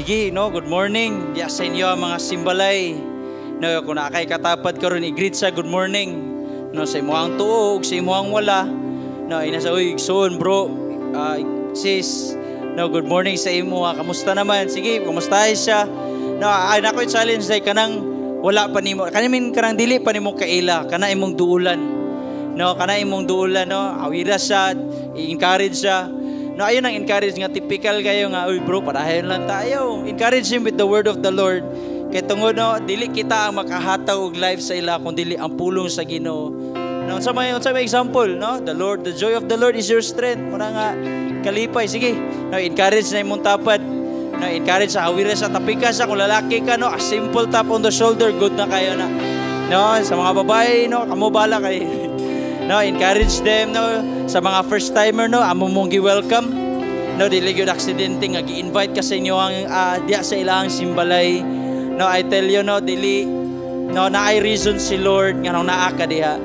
Sige, no, good morning. Diya sa inyo mga simbalay. No, kung nakay katapad ka ron, i-greet sa good morning. No, sa imuhang tuog, sa imuhang wala. No, inasa, uy, son, bro, sis. No, good morning sa imo. Kamusta naman? Sige, kamusta siya? No, nako'y challenge ay kanang wala pa nimo. Kanamin kanang dili pa nimo kaila, kana imong duulan. No, kana imong duulan, no. Awira siya, i-encourage siya. No, ayun ang encourage nga typical kayo nga, uy bro, parahin lang tayo. Encourage him with the word of the Lord. Kaya tungod, no, dili kita ang makahataw og life sa ila kung dili ang pulong sa Ginoo. No, sa may example, no, the joy of the Lord is your strength. Muna nga kalipay, sige. No, encourage na imong tapad. No, encourage sa awira sa tapika sa kung lalaki ka, no, a simple tap on the shoulder, good na kayo na. No, sa mga babae, no, kamo bala kay. No, encourage them, no, sa mga first timer, no, amo mong gi-welcome. No, dili gyud aksidente nga gi-invite ka sa inyo ang diya sa ilahang simbalay. No, I tell you, no, dili no naay reason si Lord nga nang naa ka diha.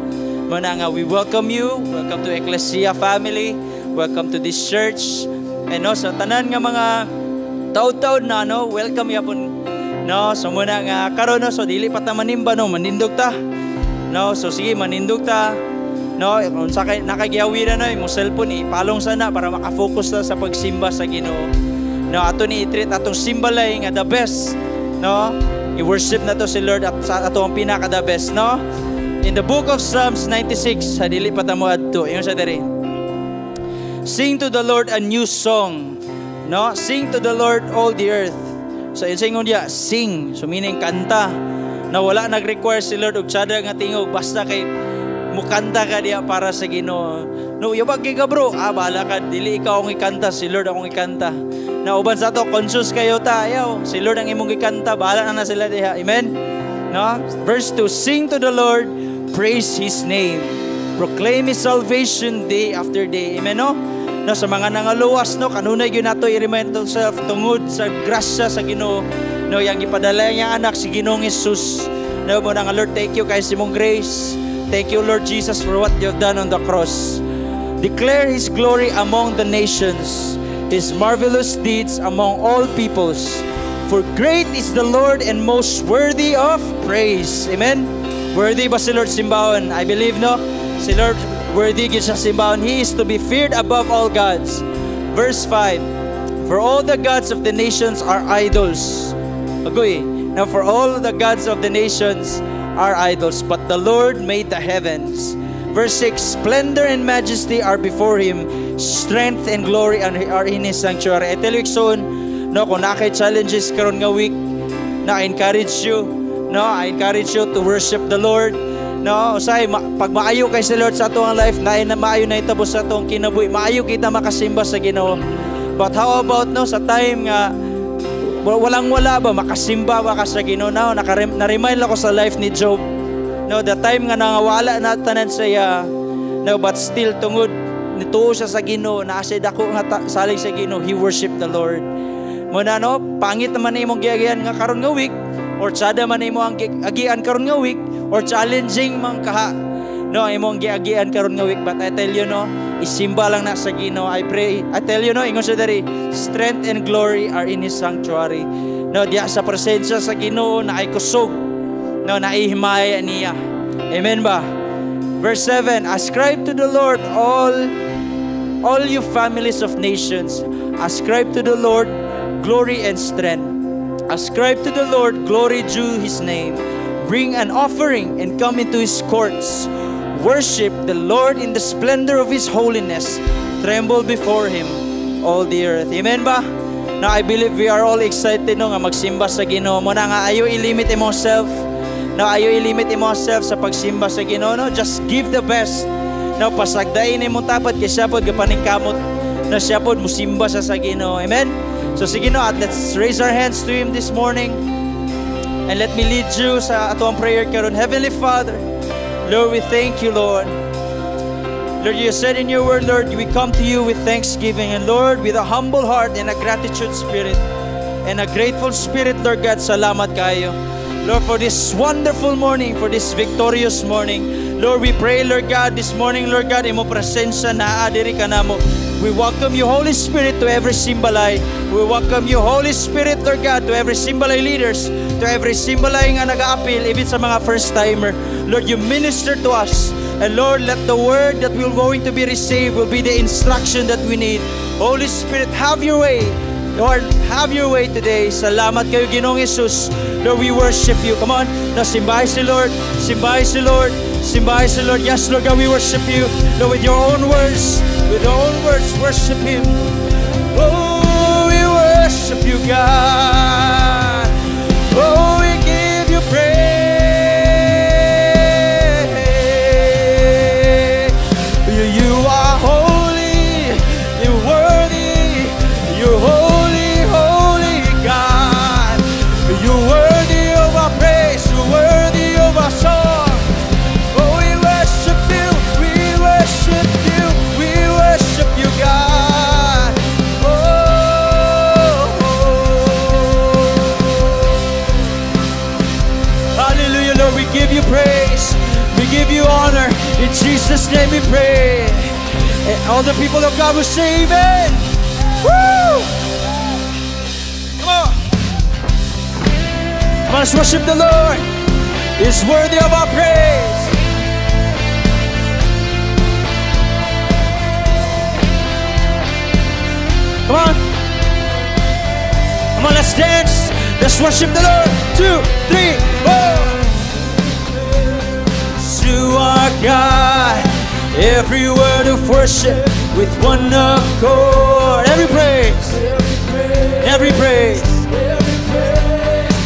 Muna nga we welcome you. Welcome to Ecclesia family. Welcome to this church. And no, sa tanan nga mga taud-taud na, no, welcome yapon. No, so muna nga karon, no, so dili pa ta manimba, no, manindog ta. No, so sige manindog ta. No, kung sa nakagiawira na imong cellphone ipalong sana para makafocus ta sa pagsimba sa Ginoo. No, ato ni i-treat atong simbalay nga the best. No, i-worship na to si Lord at sa ato ang pinaka the best, no? In the book of Psalms 96, dili pa ta mo adto. Ingon sa diri. Sing to the Lord a new song. No, sing to the Lord all the earth. So ingon dia, sing, so meaning kanta. Na wala nag-require si Lord og tsada nga tingog basta kay mukanta ka diya para sa Ginoo. No, yabag ka bro. Bahala ka, dili ikaw ang ikanta, si Lord akong ikanta. Na uban sa to, conscious kayo tayo. Si Lord ang imong ikanta, bahala na sila diha. Amen. No? Verse 2, sing to the Lord, praise His name. Proclaim His salvation day after day. Amen, no? No, sa mga nangaluwas, no, kanunay yun nato i-remind ourselves tungod sa grasya sa Ginoo. No, yang ipadala niya anak si Ginoong Jesus. No, mo nga Lord, thank you kay simong grace. Thank you, Lord Jesus, for what you have done on the cross. Declare His glory among the nations, His marvelous deeds among all peoples. For great is the Lord and most worthy of praise. Amen? Worthy ba si Lord simbahon? I believe, no? Si Lord worthy gid siya simbahon. He is to be feared above all gods. Verse 5. For all the gods of the nations are idols. Agoy. Now for all the gods of the nations are idols, but the Lord made the heavens. Verse 6, splendor and majesty are before Him, strength and glory are in His sanctuary. I tell you, son, no, kung nakay challenges karon nga week, na I encourage you, no, I encourage you to worship the Lord. No, usay, pag maayo kay sa Lord sa atong life, na maayo na itabo sa atong kinabuhi, maayo kita makasimba sa Ginoo. But how about, no, sa time nga walang-wala ba, makasimba ba ka sa Ginoo? No, na-remind ako sa life ni Job. No, the time nga nangawala na tanan siya, no, but still tungod nituo siya sa Ginoo, na siya dako nga salig sa Ginoo, he worshiped the Lord. Muna, no, pangit naman na imong giagian nga karon nga week, or tsada man imo ang agian karon nga week, or challenging man kaha, no, imong giagian karon nga week, but I tell you, no, isimba lang na sa Ginoo. I pray, I tell you, no, ingon sa diri, strength and glory are in His sanctuary. No, diya sa presensya sa Ginoo na ay kusog, no, naihimaya niya. Amen ba? Verse 7, ascribe to the Lord all you families of nations. Ascribe to the Lord glory and strength. Ascribe to the Lord glory due His name. Bring an offering and come into His courts. Worship the Lord in the splendor of His holiness. Tremble before Him, all the earth. Amen ba? Now, I believe we are all excited, no, nga magsimba sa Ginoo. Muna nga, ayaw ilimit imong self. No, ayaw ilimit imong self sa pagsimba sa Ginoo. No, just give the best. No, pasagdain imong tapat kay siya pod gapaningkamot na siya pod musimba sa Ginoo. Amen? So sige, no, at let's raise our hands to Him this morning. And let me lead you sa atong prayer karon. Heavenly Father, Lord, we thank you, Lord. Lord, you said in your word, Lord, we come to you with thanksgiving. And Lord, with a humble heart and a gratitude spirit and a grateful spirit, Lord God, salamat kayo. Lord, for this wonderful morning, for this victorious morning. Lord, we pray, Lord God, this morning, Lord God, imo presensya na adiri ka namo. We welcome you, Holy Spirit, to every Simbalay. We welcome you, Holy Spirit, Lord God, to every Simbalay leaders, to every Simbalay nga nag-a-appeal, even sa mga first-timer. Lord, you minister to us. And Lord, let the word that we're going to be received will be the instruction that we need. Holy Spirit, have your way. Lord, have your way today. Salamat kayo, Ginoong Jesus. Lord, we worship you. Come on. Now, simbahin si Lord. Simbahin si Lord. Simbahin si Lord. Yes, Lord God, we worship you. Lord, with your own words. With your own words, worship Him. Oh, we worship you, God. Oh, we give you praise. You are holy. You're worthy. You're holy, holy God. You're worthy of our praise. You're worthy of our song. Oh, we worship you. We worship you. We worship you, God. Oh, hallelujah, Lord. We give you praise. We give you honor. In Jesus' name we pray. And all the people of God will say amen. Woo! Come on. Come on, let's worship the Lord. He's worthy of our praise. Come on. Come on, let's dance. Let's worship the Lord. 2, 3, 4. To our God, every word of worship with one accord. Every praise, every praise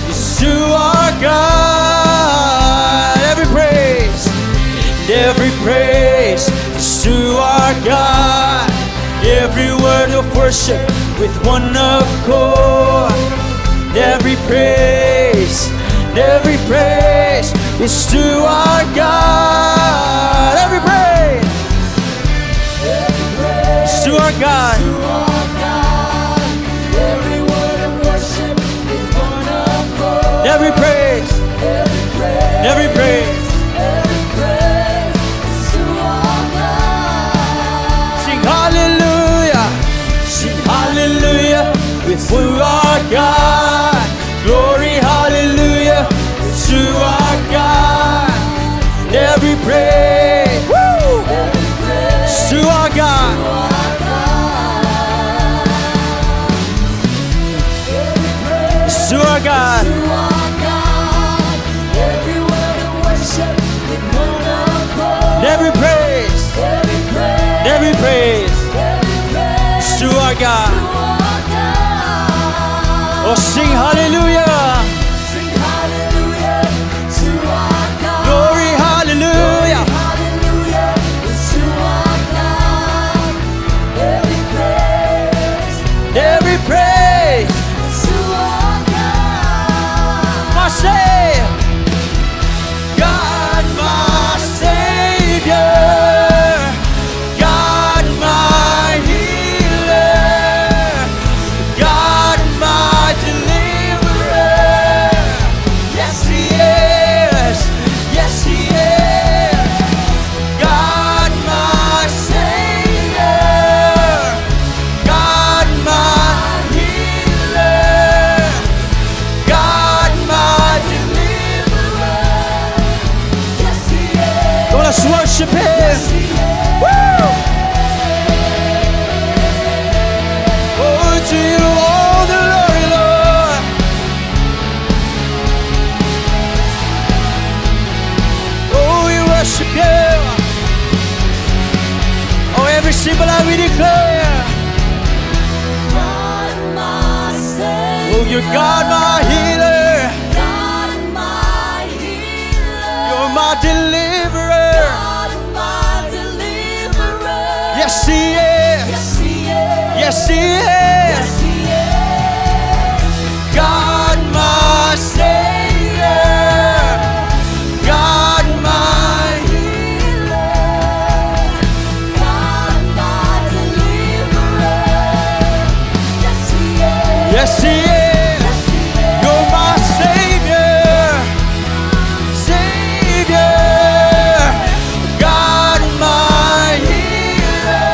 is to our God. Every praise is to our God. Every word of worship with one accord. Every praise is to our God. Every praise is to our God. Every word of worship with one accord. Every praise is to our God. Sing hallelujah with our God. Glory, hallelujah to our God. Every praise, woo, is to our God. It's to our God. Every word of worship with one accord. Every praise is to our God. Oh, sing hallelujah. Sing hallelujah to our God. Glory, hallelujah. Hallelujah to our God. Every praise to our God. My Savior, God, my Savior. God, my healer. God, my deliverer. Yes, He is. Yes, He is. God, my Savior. God, my healer. God, my deliverer. Yes, He is. Come on, let's worship Him. Yes, He is. Woo! Oh, to you all the glory, Lord. Oh, we worship you. Oh, every symbol I we declare. God, my Savior. Oh, you're God, my healer. God, my healer. You're my deliverer. God, my deliverer. Yes, He is. Yes, He is. Yes, He is. Yes, He is. God, my Savior. God, my healer. God, my deliverer. Yes, He is. Yes, He is. You're my Savior. Savior. God, my healer.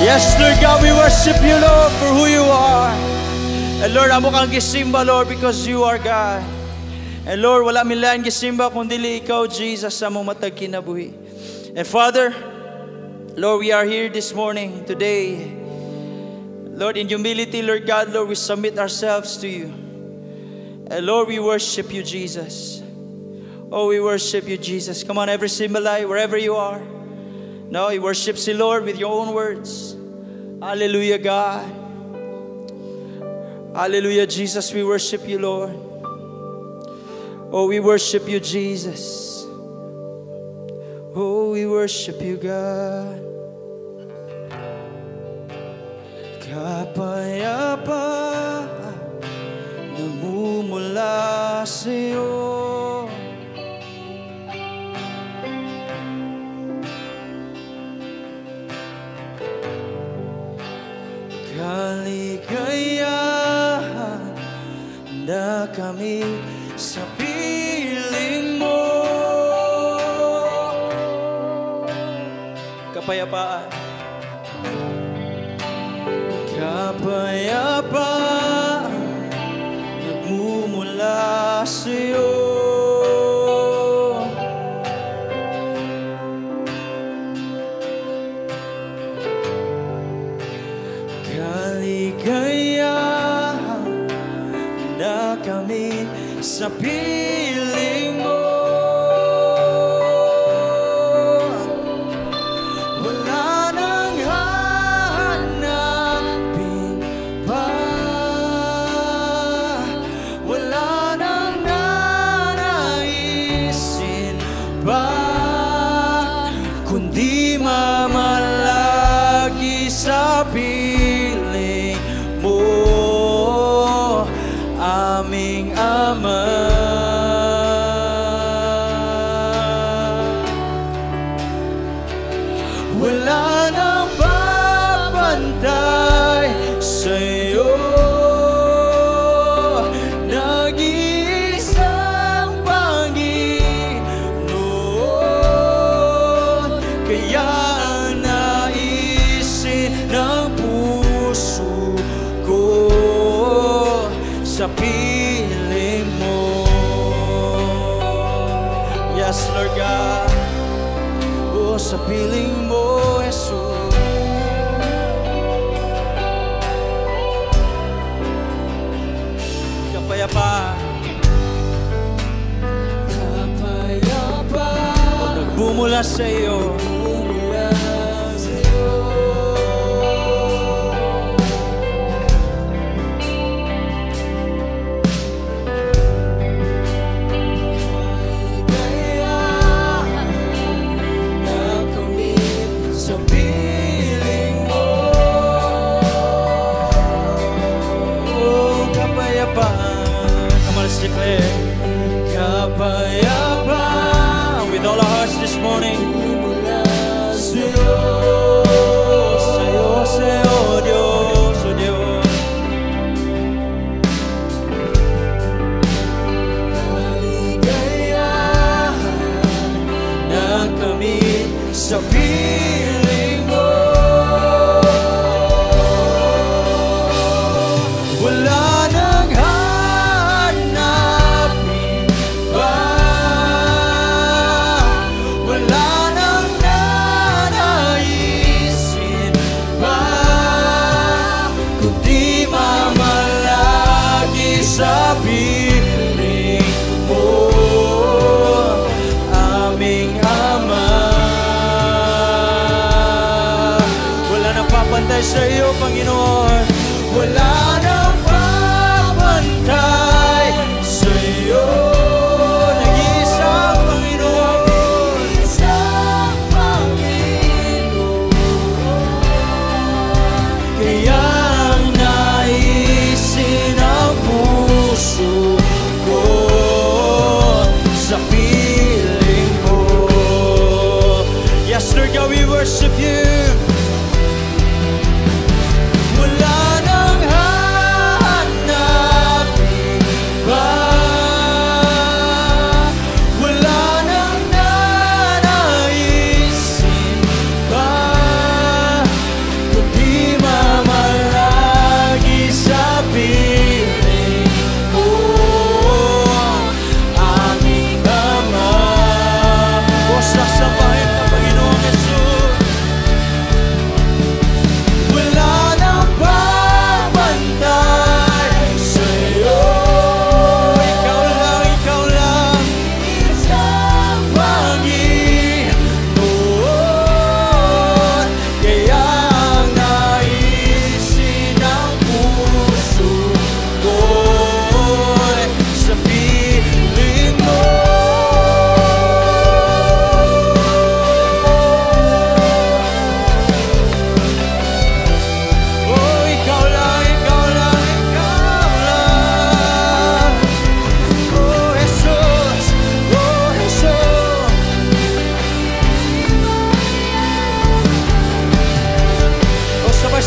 Yes, Lord God, we worship you, Lord, for who you are. And Lord, amo kang gisimba, Lord, because you are God. And Lord, wala milayan gisimba kundili ikaw, Jesus, sa mong matag kinabuhi. And Father, Lord, we are here this morning, today. Lord, in humility, Lord God, Lord, we submit ourselves to you. And Lord, we worship you, Jesus. Oh, we worship you, Jesus. Come on, every Simbalay, wherever you are. No, you worship the Lord with your own words. Hallelujah, God. Hallelujah, Jesus. We worship you, Lord. Oh, we worship you, Jesus. Oh, we worship you, God. Kapayapa namumula sa'yo. Kaligayahan na kami sa piling mo. Kapayapaan. Kapayapaan nagmumula sa'yo. Kaligayahan na kami sa piling mo. Wala nang hahanapin pa, wala nang nanaisin pa, kundi mamalagi sa piling mo, aming Ama. Wala nang babantay sa'yo, nag-iisang Panginoon, kaya ang naisin ng puso ko sa piling mo. Yes, Lord God. Oh, sa piling mo, Jesus. Kapayapaan. Kapayapaan. Oh, nagbumula sa iyo. Declare kapayapaan with all our hearts this morning. Sa'yo, sa'yo, sa'yo, Diyos, o Diyos. Kaligayahan na kami sa piling mo. Wala nang sa piling mo, aming Ama. Wala nang papantay sa iyo, Panginoon. Wala nang papantay sa iyo. Nag-iisang Panginoon, isang Panginoon, kaya ang naisin ang puso ko sa piling mo. Yes, Lord God, we worship you. Wala nang hahanapin pa,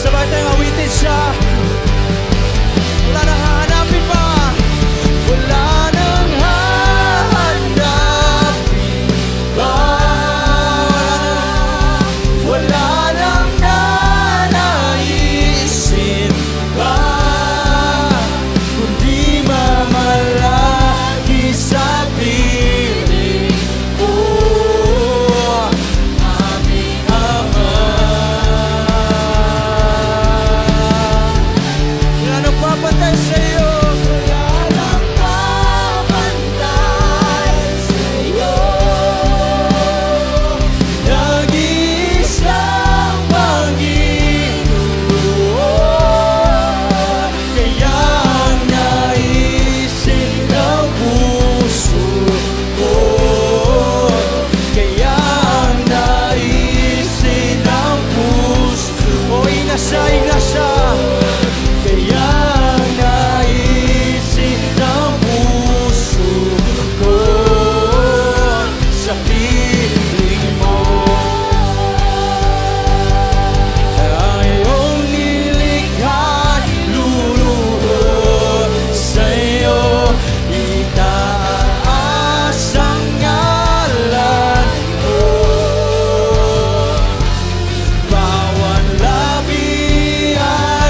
Sabay tayong awitin siya. Wala nang hahanapin pa. Wala nang hahanapin pa. Wala nang nanaisin pa. Kundi mamalaki sa piling ko. Aming Ama. Wala nang papantay sa'yo. Wala nang papantay sa'yo. Nag-iisang Panginoon. Kaya ang naisin ng puso ko. Kaya ang naisin ng puso. O inasya. Kaya ang naisin ng puso ko sa piling mo. Ang iyong nilikha't luluhod sa'yo. Itaas ang ngalan mo. Bawat labi ay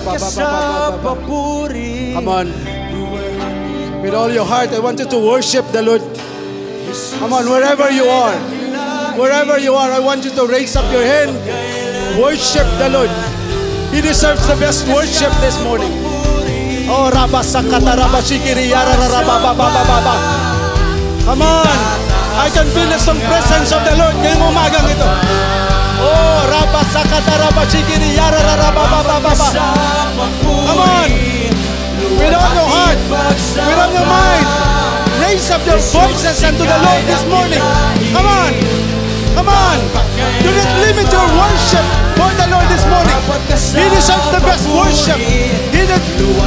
ka sa papuri. Come on. With all your heart, I want you to worship the Lord. Come on, wherever you are. Wherever you are, I want you to raise up your hand. Worship the Lord. He deserves the best worship this morning. Oh, Rabasakata Rabashikiri Yara Rabababababa. Come on. I can feel the strong presence of the Lord ngayong umagang ito. Oh, Rabasakata Rabashikiri Yara Rababababa. Come on. With all your heart, with all your mind, raise up your voices unto the Lord this morning. Come on. Come on. Do not limit your worship for the Lord this morning. He deserves the best worship. He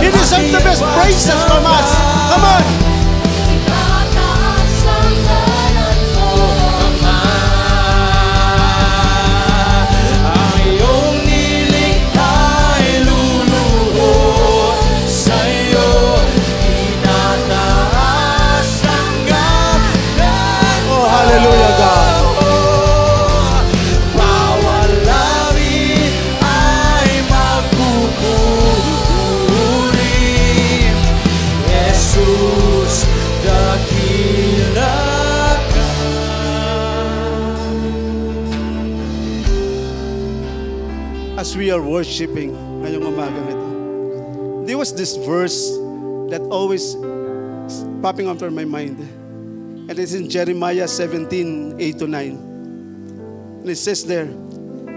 deserves the best praises from us. Come on. Oh, hallelujah, God. As we are worshiping ngayong umagang ito, there was this verse that always popping up in my mind. And it's in Jeremiah 17, 8-9. And it says there,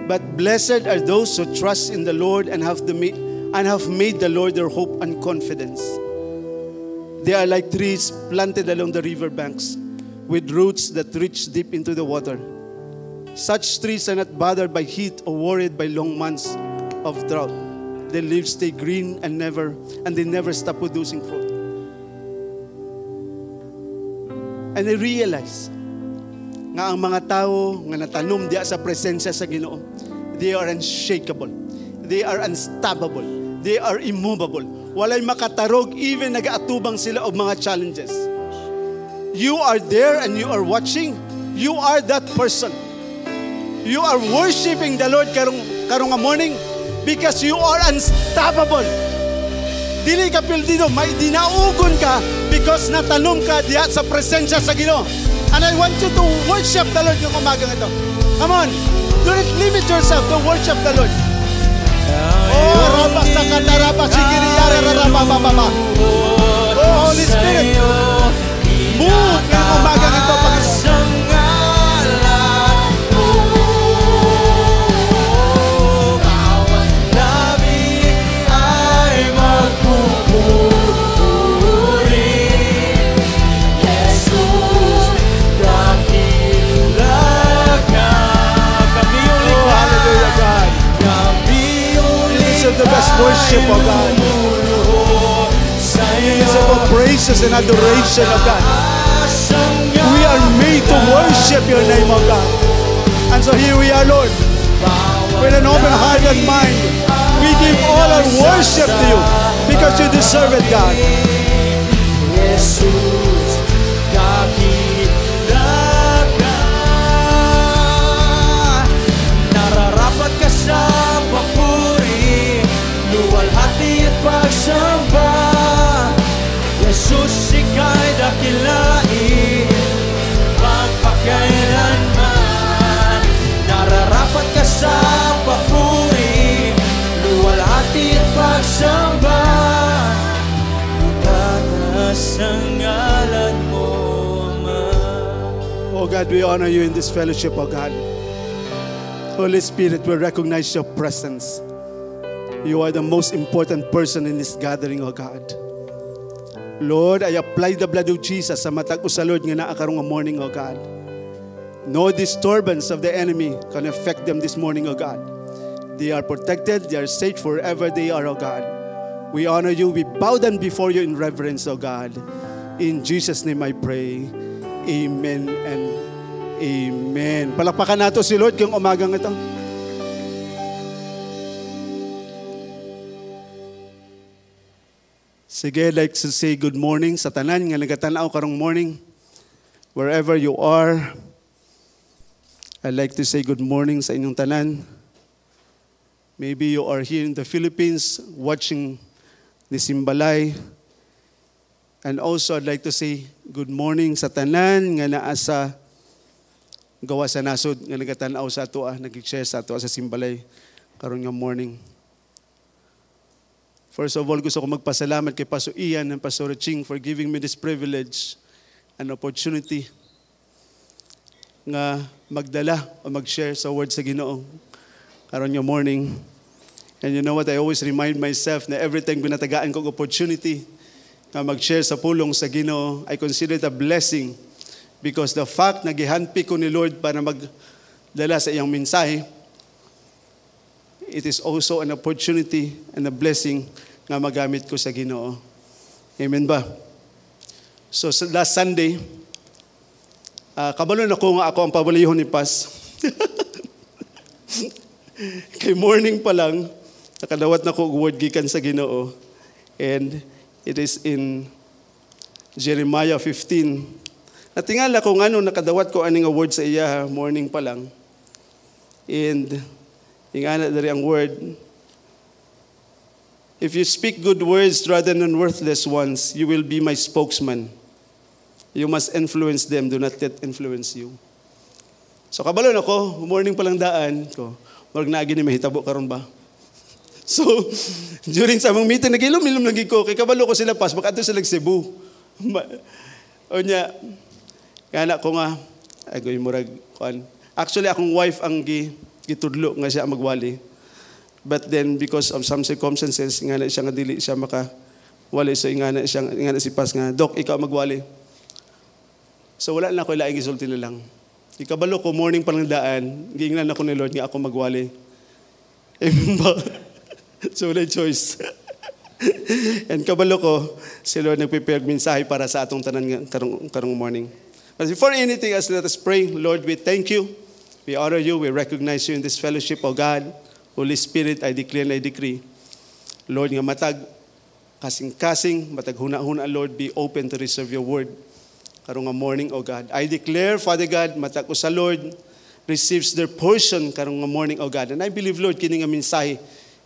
but blessed are those who trust in the Lord and have made the Lord their hope and confidence. They are like trees planted along the river banks with roots that reach deep into the water. Such trees are not bothered by heat or worried by long months of drought. Their leaves stay green and they never stop producing fruit. And I realize nga ang mga tao nga natanom diya sa presensya sa Ginoo, they are unshakable. They are unstoppable. They are immovable. Walay makatarog, even nagaatubang sila og mga challenges. You are there and you are watching. You are that person. You are worshiping the Lord karong morning because you are unstoppable. Dili ka pildido, may dinaugon ka because natanom ka diya sa presensya sa Ginoo. And I want you to worship the Lord yung umagang ito. Come on, do not limit yourself to worship the Lord. Oh, Rabasakata Rabashikiri Yara Rababababa. Oh, Holy Spirit, move yung umagang ito, Panginoon. The best worship, oh God. It's about praises and adoration, oh God. We are made to worship your name, oh God. And so here we are, Lord, with an open heart and mind. We give all our worship to you because you deserve it, God. Nararapat ka sa papuri, luwalhati at pagsamba. Jesus, ika'y dakilain, magpakailanman. Nararapat ka sa papuri, luwalhati at pagsamba. Itaas ang ngalan mo, Ama. Oh God, we honor you in this fellowship, oh God. Holy Spirit, we recognize your presence. You are the most important person in this gathering, oh God. Lord, I apply the blood of Jesus sa matag usalod nga naa karong morning, oh God. No disturbance of the enemy can affect them this morning, oh God. They are protected, they are safe wherever they are, oh God. We honor you, we bow down before you in reverence, oh God. In Jesus' name I pray. Amen and amen. Palakpakan nato si Lord kung umagang ito. Sige, I'd like to say good morning sa tanan nga nagatanaw karong morning. Wherever you are, I'd like to say good morning sa inyong tanan. Maybe you are here in the Philippines watching the Simbalay. And also, I'd like to say good morning sa tanan nga naa sa gawa sa nasod nga nagatanaw sa ato, nag-share sa ato sa Simbalay karon nga morning. First of all, gusto ko magpasalamat kay Pastor Ian and Pastor Ching for giving me this privilege and opportunity nga magdala o mag-share sa word sa Ginoo karon nga morning. And you know what, I always remind myself na every time binatagaan ko opportunity nga mag-share sa pulong sa Ginoo, I consider it a blessing because the fact na gihandpick ko ni Lord para magdala sa iyang mensahe, it is also an opportunity and a blessing nga magamit ko sa Ginoo. Amen ba? So last Sunday, kabalo na ko nga ako ang pabalihon ni Pas. Kay morning pa lang, nakadawat na ko word gikan sa Ginoo. And it is in Jeremiah 15. Natingala ko nga nakadawat ko aning word sa iya morning pa lang. And ingana dari ang word, if you speak good words rather than worthless ones, you will be my spokesman. You must influence them, do not let influence you. So kabalon ako, morning pa lang daan ko, wag na agi ni mahitabo karon ba? So, during sa mga meeting, nag-ilom-ilom lagi ko, kay kabalo ko sila Pas, baka ito sila Cebu. O niya, kaya ko nga, agoy murag, actually akong wife ang gitudlo nga siya magwali. But then, because of some circumstances, nga na siya nga dili siya makawali. So, nga na si Pas nga, Dok, ikaw magwali. So, wala na ako ilaing isulti na lang. Ikabalo ko, morning pa lang daan, giingnan ako ni Lord nga ako magwali. So, wala choice. And kabalo ko, si Lord nagprepare mensahe para sa atong tanan karong morning. But before anything else, let us pray. Lord, we thank you. We honor you. We recognize you in this fellowship, O God. Holy Spirit, I declare and I decree. Lord, nga matag kasing-kasing, matag huna-huna, Lord, be open to receive your word. Karong nga morning, O God. I declare, Father God, matag ko sa Lord, receives their portion karong nga morning, O God. And I believe, Lord, kini nga mensahe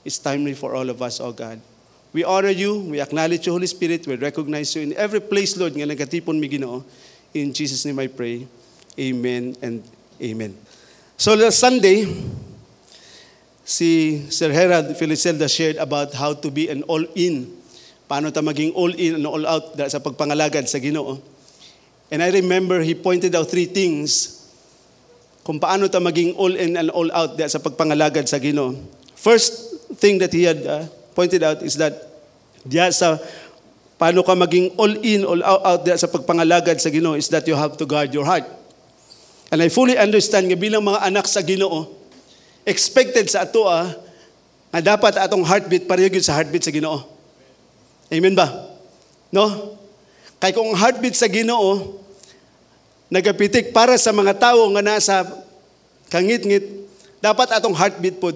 is timely for all of us, O God. We honor you. We acknowledge you, Holy Spirit. We recognize you in every place, Lord, nga nagatipon mi Ginoo. In Jesus' name I pray. Amen and amen. So last Sunday, si Sir Herald Felicelda shared about how to be an all-in. Paano ta maging all-in and all-out sa pagpangalagad sa Ginoo. And I remember he pointed out 3 things kung paano ta maging all-in and all-out sa pagpangalagad sa Ginoo. First thing that he had pointed out is that diya sa paano ka maging all-in, all-out sa pagpangalagad sa Ginoo is that you have to guard your heart. And I fully understand nga bilang mga anak sa Ginoo, expected sa ato nga dapat atong heartbeat pareho gyud sa heartbeat sa Ginoo. Amen ba? No? Kay kung heartbeat sa Ginoo nagapitik para sa mga tawo nga nasa kangit-ngit, dapat atong heartbeat pod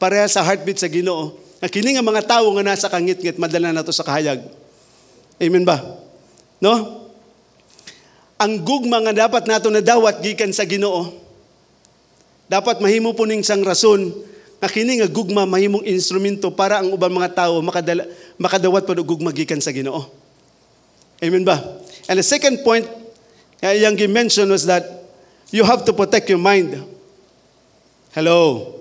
pareha sa heartbeat sa Ginoo. Na kini nga mga tawo nga nasa kangit-ngit madala nato sa kahayag. Amen ba? No? Ang gugma nga dapat nato nadawat gikan sa Ginoo. Dapat mahimo po ning sang rason na kini nga gugma mahimong instrumento para ang ubang mga tao makadawat pa og gugma gikan sa Ginoo. Amen ba? And the second point nga iyang gi-mention was that you have to protect your mind. Hello.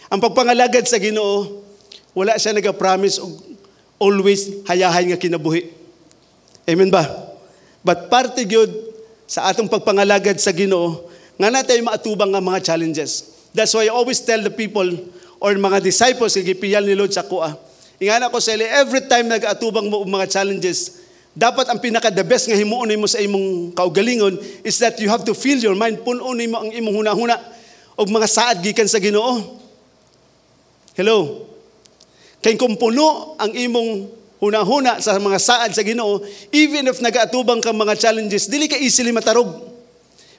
Ang pagpangalagad sa Ginoo, wala siya nag-promise og always hayahay nga kinabuhi. Amen ba? But parte gyud sa atong pagpangalagad sa Ginoo nga natay maatubang nga mga challenges. That's why I always tell the people or mga disciples nga gipiyal ni Lord sa kuha. Ingana ko sa every time nag-atubang mo og mga challenges, dapat ang pinaka the best nga himuon nimo sa imong kaugalingon is that you have to fill your mind, punon nimo ang imong hunahuna og mga saad gikan sa Ginoo. Hello. Kay kung puno ang imong hunahuna sa mga saad sa Ginoo, even if nag-atubang ka mga challenges, dili ka easily matarog.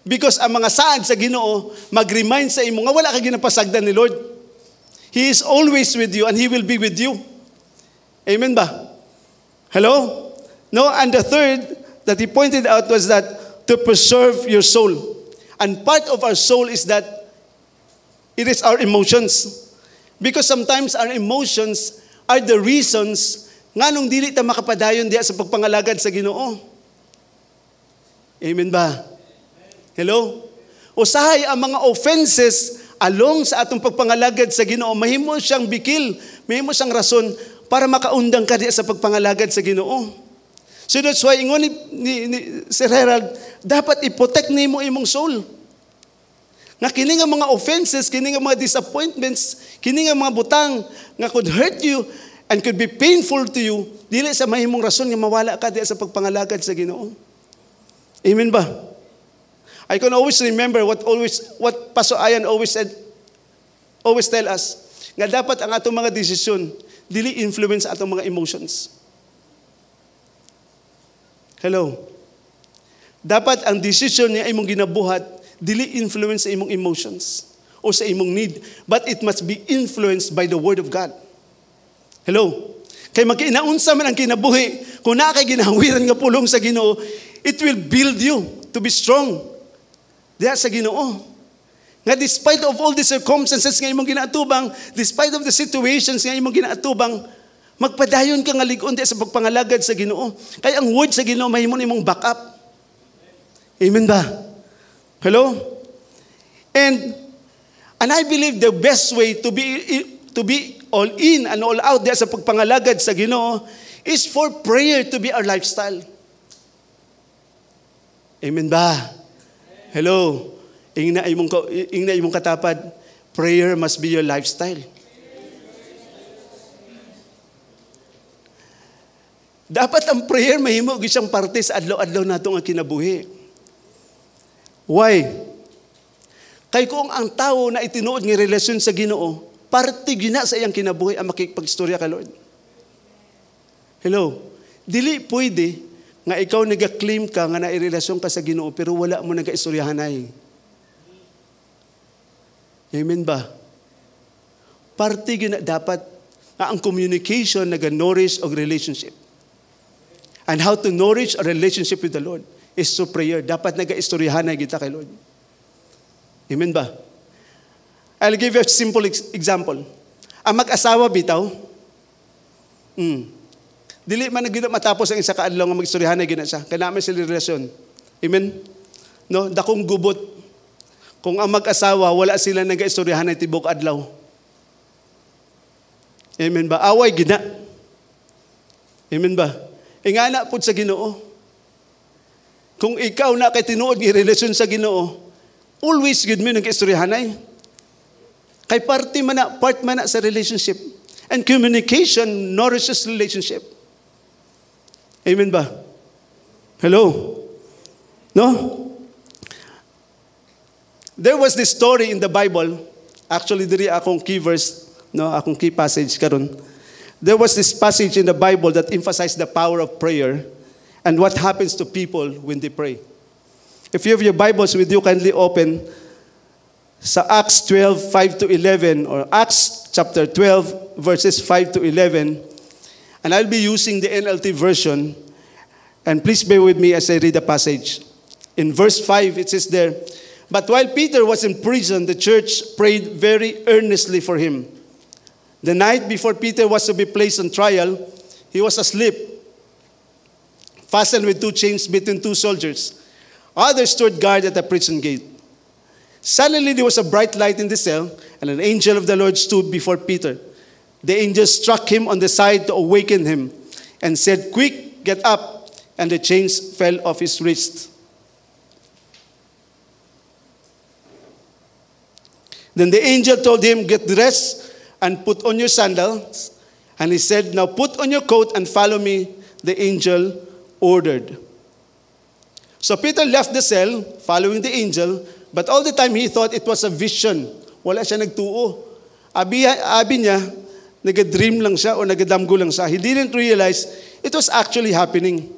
Because ang mga saad sa Ginoo mag-remind sa imo nga wala ka ginapasagdan ni Lord. He is always with you and He will be with you. Amen ba? Hello? No, and the third that he pointed out was that to preserve your soul. And part of our soul is that it is our emotions. Because sometimes our emotions are the reasons nga nung dili ta makapadayon diya sa pagpangalagad sa Ginoo. Amen ba? Hello? Usahay ang mga offenses along sa atong pagpangalagad sa Ginoo, mahimo siyang bikil, mahimo siyang rason para makaundang ka diya sa pagpangalagad sa Ginoo. So that's why ingon ni Sir Herald, dapat i-protect nimo imong soul. Nga kini nga mga offenses, kini nga mga disappointments, kini nga mga butang nga could hurt you and could be painful to you, dili sa mahimong rason nga mawala ka diya sa pagpangalagad sa Ginoo. Amen ba? I can always remember what Pastor Ian always tell us, nga dapat ang atong mga desisyon dili influence atong mga emotions. Hello. Dapat ang decision niya imong ginabuhat dili influence sa imong emotions o sa imong need, but it must be influenced by the Word of God. Hello. Kay magkinaunsa man ang kinabuhi, kung naa kay ginahawiran nga pulong sa Ginoo, it will build you to be strong. Diya sa Ginoo. Nga despite of all the circumstances nga imong ginaatubang, despite of the situations nga imong ginaatubang, magpadayon ka nga lig-on diya sa pagpangalagad sa Ginoo. Kay ang word sa Ginoo mahimong imong backup. Amen ba? Hello? And I believe the best way to be all in and all out there sa pagpangalagad sa Ginoo is for prayer to be our lifestyle. Amen ba? Hello? Ingna imong katapad, prayer must be your lifestyle. Dapat ang prayer mahimo gyud siyang parte sa adlaw-adlaw natong ang kinabuhi. Why? Kay kung ang tao na itinuod nga relasyon sa Ginoo, parte gina sa iyang kinabuhi ang makikipag-istorya kay Lord. Hello? Dili pwede nga ikaw nag-claim ka nga nairelasyon ka sa Ginoo pero wala mo nag-istoryahanay. Amen ba? Parte gina dapat nga ang communication nag-nourish og relationship. And how to nourish a relationship with the Lord is through prayer. Dapat nag-istoryahanay kita kay Lord. Amen ba? I'll give you a simple example. Ang mag-asawa bitaw, dili man nagina matapos ang isa ka adlaw nga mag-istoryahanay gina siya. Kaya namin sila relasyon. Amen? No, dakong gubot. Kung ang mag-asawa wala sila nag-istoryahanay tibok adlaw. Amen ba? Away gina. Amen ba? Ingana pud sa Ginoo. Kung ikaw na kay tinuod nga relasyon sa Ginoo, always gud mo nag-istoryahanay. Kay part man na sa relationship. And communication nourishes relationship. Amen ba? Hello? No? There was this story in the Bible, actually diri akong key verse, no, akong key passage karon. There was this passage in the Bible that emphasized the power of prayer and what happens to people when they pray. If you have your Bibles with you, kindly open sa Acts 12:5-11 or Acts chapter 12 verses 5-11. And I'll be using the NLT version. And please bear with me as I read the passage. In verse 5, it says there, "But while Peter was in prison, the church prayed very earnestly for him. The night before Peter was to be placed on trial, he was asleep, fastened with 2 chains between 2 soldiers. Others stood guard at the prison gate. Suddenly there was a bright light in the cell, and an angel of the Lord stood before Peter. The angel struck him on the side to awaken him, and said, 'Quick, get up!' And the chains fell off his wrists. Then the angel told him, 'Get dressed and put on your sandals.' And he said, 'Now put on your coat and follow me,' the angel ordered. So Peter left the cell, following the angel, but all the time he thought it was a vision. Wala siya nagtuo. Abi niya, nag-dream lang siya o nag-damgo lang siya. He didn't realize it was actually happening.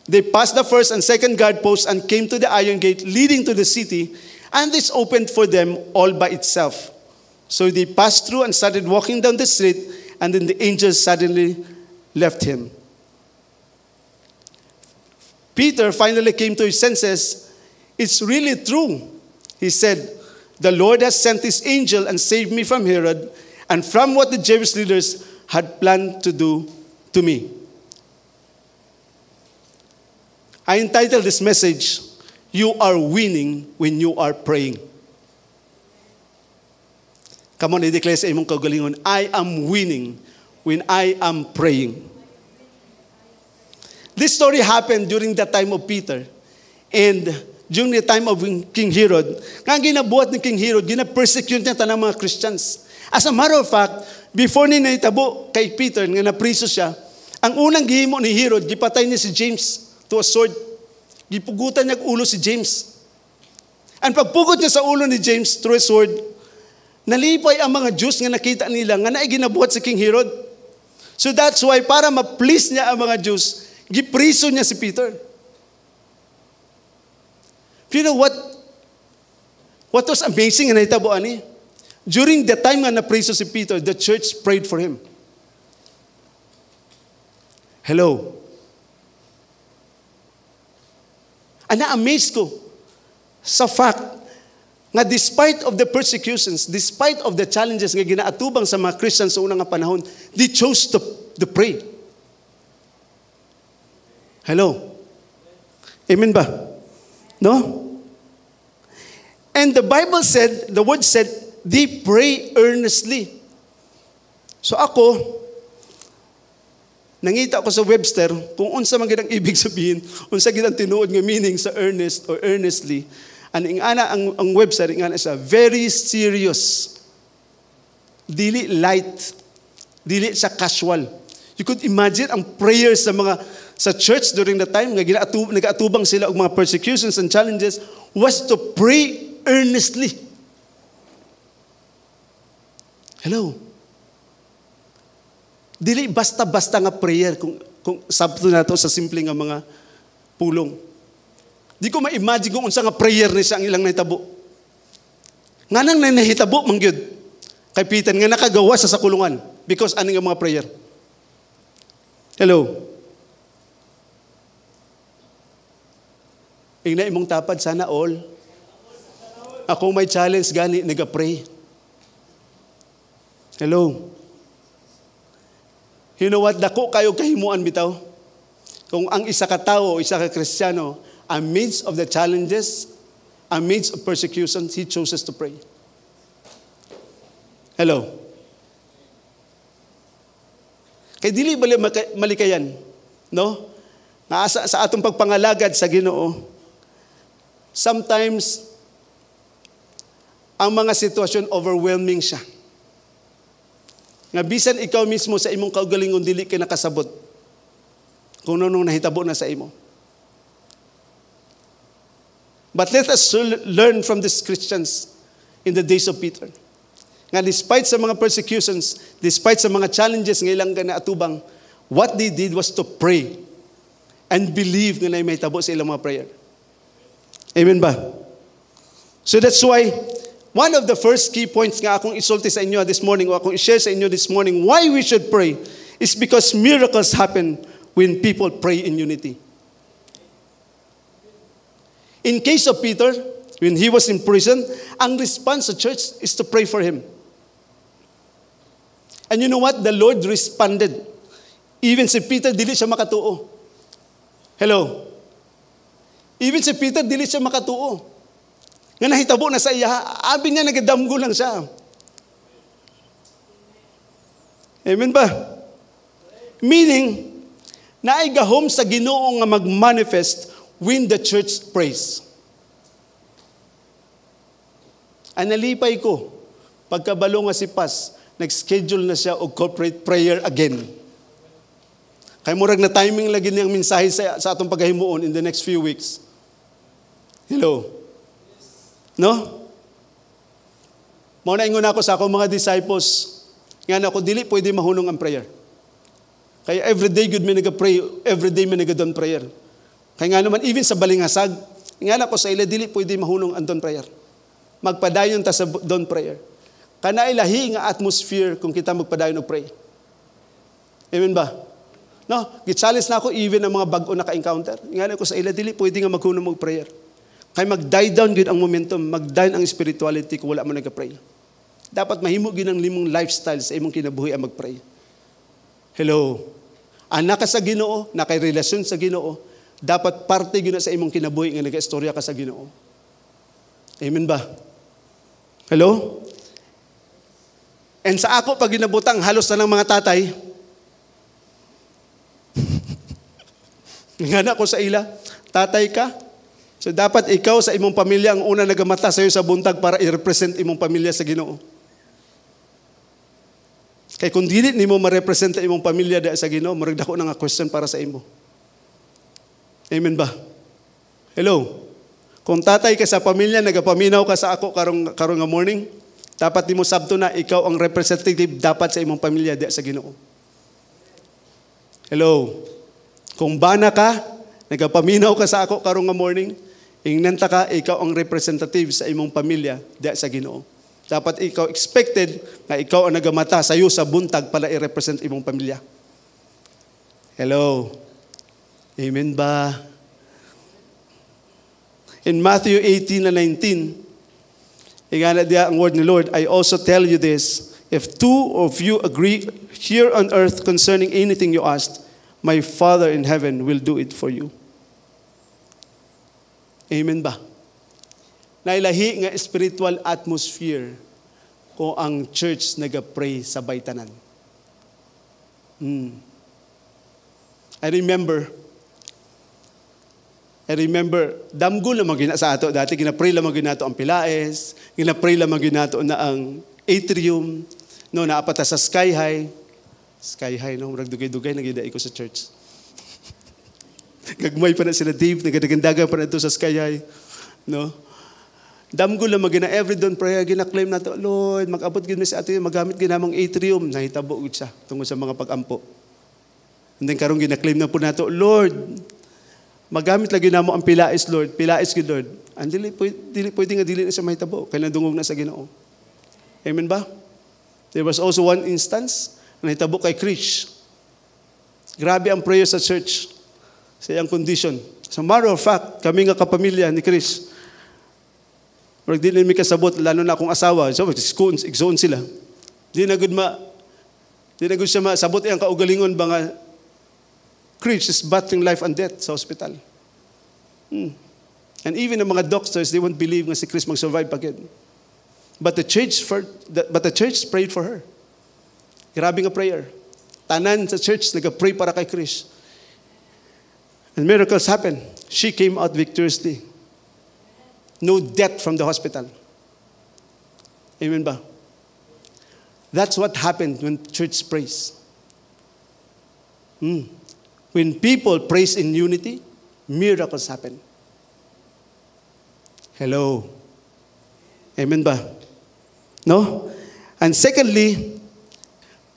They passed the first and second guard posts and came to the iron gate leading to the city, and this opened for them all by itself. So they passed through and started walking down the street, and then the angel suddenly left him. Peter finally came to his senses. It's really true. He said, 'The Lord has sent his angel and saved me from Herod and from what the Jewish leaders had planned to do to me. I entitled this message, You Are Winning When You Are Praying. Come on, i-declare sa imong kaugalingon, I am winning when I am praying. This story happened during the time of Peter and during the time of King Herod. Nga ginabuhat ni King Herod, gina-persecute niya tanang mga Christians. As a matter of fact, before ni naitabo kay Peter, nga napriso siya, ang unang gihimo ni Herod, gipatay niya si James to a sword. Gipugutan niya ang ulo si James. And pagpugot niya sa ulo ni James through a sword, nalipay ang mga Jews nga nakita nila nga naay ginabuhat si King Herod. So that's why, para ma-please niya ang mga Jews, gipriso niya si Peter. You know what was amazing na naitabo ani? During the time nga napriso si Peter, the church prayed for him. Hello. Na-amaze ko sa fact nga despite of the persecutions, despite of the challenges nga ginaatubang sa mga Christians sa unang panahon, they chose to pray. Hello. Amen ba? No? And the Bible said, the word said, they pray earnestly. So ako, nangita ko sa Webster, kung unsa man gid ang ibig sabihin, unsa gid ang tinuod nga meaning sa earnest or earnestly, ang Webster, ingana siya, very serious. Dili light. Dili sa casual. You could imagine ang prayers sa church during the time, nga nag-atubang sila og mga persecutions and challenges, was to pray earnestly. Hello. Dili basta-basta nga prayer kung sabto nato sa simple nga mga pulong. Di ko ma-imagine kung unsa nga prayer ni siya ang ilang nahitabo. Nga nang nahitabo man gyud kay Peter nga nakagawa sa kulungan because ani nga mga prayer. Hello. Ingna imong tapad sana all. Ako may challenge gani naga-pray. Hello. You know what? Dako kayo kahimuan bitaw. Kung ang isa ka tao, isa ka Kristiyano, amidst of the challenges, amidst of persecutions, he chooses to pray. Hello. Kay dili bali malikayan, no? Nga sa atong pagpangalagad sa Ginoo, sometimes ang mga sitwasyon overwhelming siya. Nga bisan ikaw mismo sa imong kaugalingon dili kay nakasabot kung nung nahitabo na sa imo. But let us learn from these Christians in the days of Peter. Nga despite sa mga persecutions, despite sa mga challenges nga ilang naatubang, what they did was to pray and believe nga na may tabo sa ilang mga prayer. Amen ba? So that's why one of the first key points nga akong isulti sa inyo this morning o akong i-share sa inyo this morning why we should pray is because miracles happen when people pray in unity. In case of Peter, when he was in prison, ang response sa church is to pray for him. And you know what? The Lord responded. Even si Peter, dili siya makatuo. Hello? Even si Peter, dili siya makatuo. Nga nahitabo na sa iya, abi niya nagadamgo lang siya. Amen ba? Meaning, naigahom sa Ginoo nga mag-manifest when the church prays. Analipay ko, pagkabalo nga si Pas, nag-schedule na siya og corporate prayer again. Kaya murag na timing lagi niyang mensahe sa atong paghahimuon in the next few weeks. Hello? No? Mao na ingon ako sa akong mga disciples, nga na ako dili pwede mahunong ang prayer. Kaya everyday good may naga-pray, everyday may naga-don prayer. Kaya nga naman, even sa balingasag, nga na ko sa ila, dili pwede mahunong ang don prayer. Magpadayon ta sa don prayer. Kana ilahi nga atmosphere kung kita magpadayon og pray. Amen ba? No, gitsalis na ako even ang mga bag-o na ka-encounter. Nga na ko sa ila, dili pwede nga maghunong og prayer. Kaya mag-die down gud ang momentum, mag-die ang spirituality kung wala mo nagka-pray. Dapat mahimo gyud ang limong lifestyle sa imong kinabuhi ang mag-pray. Hello. Anak ka sa Ginoo, nakay relasyon sa Ginoo, dapat parte gyud na sa imong kinabuhi nga nagaistorya ka sa Ginoo. Amen ba? Hello? And sa ako pag ginabutang halos na ng mga tatay, ngana ko sa ila, tatay ka, so dapat ikaw sa imong pamilya ang una nagamata sa iyo sa buntag para i-represent imong pamilya sa Ginoo. Kay kung dili nimo ma-represent imong pamilya da sa Ginoo, murag dako na nga question para sa imo. Amen ba? Hello. Kung tatay ka sa pamilya, nagapaminaw ka sa ako karong nga morning, dapat nimo sabto na ikaw ang representative dapat sa imong pamilya da sa Ginoo. Hello. Kung bana ka, nagapaminaw ka sa ako karong nga morning, ingnanta ka, ikaw ang representative sa imong pamilya da sa Ginoo. Dapat ikaw expected na ikaw ang nagamata sa iyo sa buntag para i-represent imong pamilya. Hello. Amen ba? In Matthew 18:19, igana diya ang word ni Lord, I also tell you this, if two of you agree here on earth concerning anything you asked, my Father in heaven will do it for you. Amen ba? Nailahi nga spiritual atmosphere kung ang church nagapray sa baytanan. I remember, damgo lamang gina sa ato. Dati ginapray lamang ginato ang Pilaes, ginapray lamang ginato na ang atrium, no, naapata sa Sky High. Sky High, no, dugay-dugay, nagidai ko sa church. Gagmay pa na sila Dave, nagadagandagan pa na ito sa Sky High. No? Damgo lamang gina, every dawn prayer, gina-claim na to, Lord, mag-abot gina si ato yun, magamit ginamang atrium, nahitabo siya tungkol sa mga pag-ampo. And then karong gina-claim na po na to, Lord, magamit lagi na mo ang Pilaes, Lord. Pilaes ki Lord. Ang dili pwede nga dili na siya mahitabo. Kaya dungog na sa Ginoo. Amen ba? There was also one instance na hitabo kay Krish. Grabe ang prayer sa church. Sa iyang condition. As a matter of fact, kami nga kapamilya ni Krish. Pero di na mi kasabot, lalo na akong asawa. So, igsoon sila. Di na good siya masabot iyang kaugalingon ba nga Krish is battling life and death sa hospital. And even the mga doctors, they won't believe nga si Krish mag-survive pagid. But the church prayed for her. Grabe nga prayer. Tanan sa church nag-pray para kay Krish. And miracles happened. She came out victoriously. No death from the hospital. Amen ba? That's what happened when church prays. When people praise in unity, miracles happen. Hello. Amen ba? No? And secondly,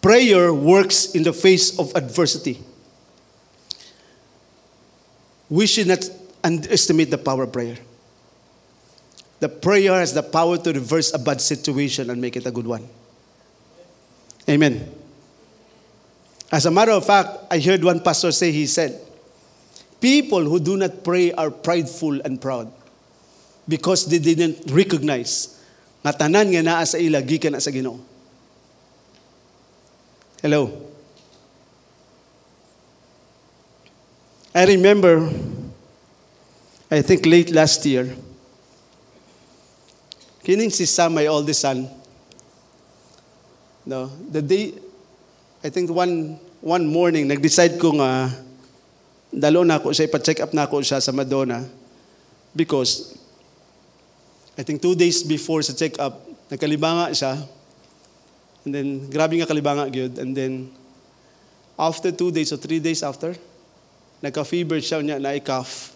prayer works in the face of adversity. We should not underestimate the power of prayer. The prayer has the power to reverse a bad situation and make it a good one. Amen. As a matter of fact, I heard one pastor say, he said, people who do not pray are prideful and proud because they didn't recognize nga tanan nga naa sa ila gikan na sa Ginoo. Hello. I remember, I think late last year, kining si Sam, my oldest son, no, the day, I think one morning, nag-decide ko nga, dalo na ako siya, ipa-check up na ako siya sa Madonna because I think 2 days before sa check up, nagkalibanga siya. And then, grabe nga kalibanga gyud. And then, after 2 days or 3 days after, nagka-fever siya niya, na-cough.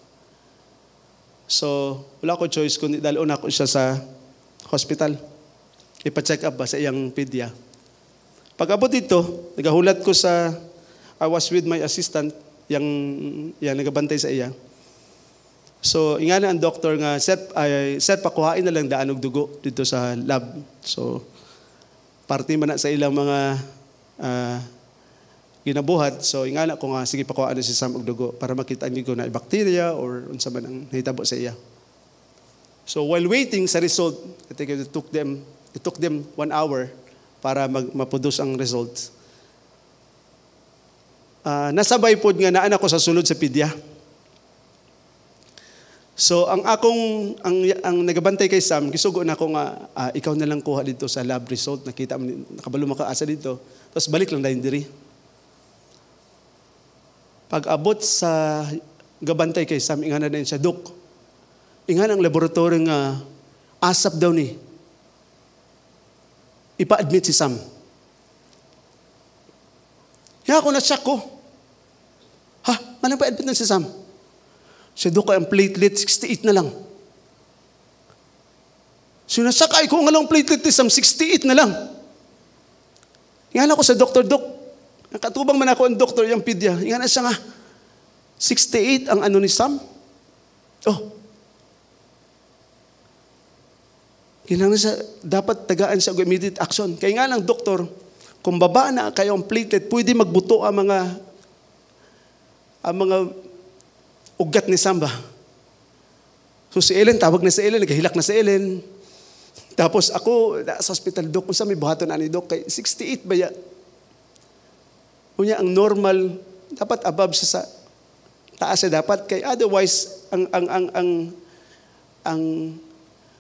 So, wala ko choice kundi dalo na ako siya sa hospital. Ipa-check up ba sa iyang pedya. Pag-abot dito, nagahulat ko I was with my assistant, yang nagabantay sa iya. So, ingana ang doktor nga, set pakuhain na lang daan og dugo dito sa lab. So, parte man na sa ilang mga ginabuhat. So, ingana ko nga, sige pakuhaan na si Sam og dugo para makita niyo na bacteria or unsa man ang nahitabo sa iya. So, while waiting sa result, I think it took them It took them 1 hour para maproduce ang results. Nasabay po nga naan ako sa sulod sa pedya. So ang nagabantay kay Sam, gisugo na ako nga ikaw na lang kuha dito sa lab result, nakita mo nakabalo makaasa dito. Tapos balik lang dayon diri. Pag abot sa gabantay kay Sam, ingana na siya, Dok. Ingan ang laboratory nga asap daw ni ipa-admit si Sam. Kaya ako na-shock ko. Anong pa-admit na si Sam? Siya doon ang platelet, 68 na lang. So nasakay ko nga lang platelet ni Sam, 68 na lang. Ingan ako sa doktor, Dok. Nakatubang man ako ang doktor, yung pedya. Ingan na siya nga, 68 ang ano ni Sam. Kailangan siya, dapat tagaan siya immediate action. Kaya nga lang, doktor, kung baba na kayo ang platelet, pwede magbuto ang mga ugat ni Samba. So si Ellen, tawag na si Ellen, naghihilak na si Ellen. Tapos ako, sa hospital, Dok, kung saan may buhaton na ni Dok, kay 68 ba yan? Kunya, ang normal, dapat above siya sa taas siya dapat. Kay otherwise, ang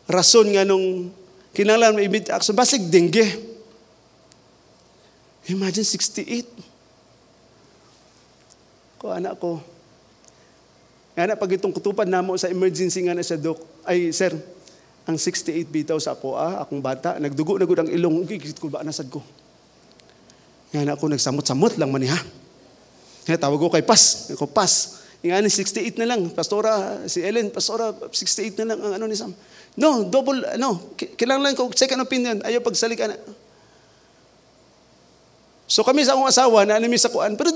rason nga nung kinanglan may immediate action, basig dengue. Imagine 68. Anak ko. Nga pag itong kutupan namo sa emergency nga na siya, Dok, ay sir, ang 68 bitaw sa ako, akong bata, nagdugo na gud ang ilong, gigit ko ba nasad ko. Nga ako nagsamot-samot lang maniha. Kaya tawag ko kay Pas. Ako, Pas, nga ni 68 na lang. Pastora, si Ellen, Pastora, 68 na lang ang ano ni Sam. No, double, kailangan lang ko second opinion. Ayaw pagsalik na. So kami sa akong asawa na animi sa kuan, pero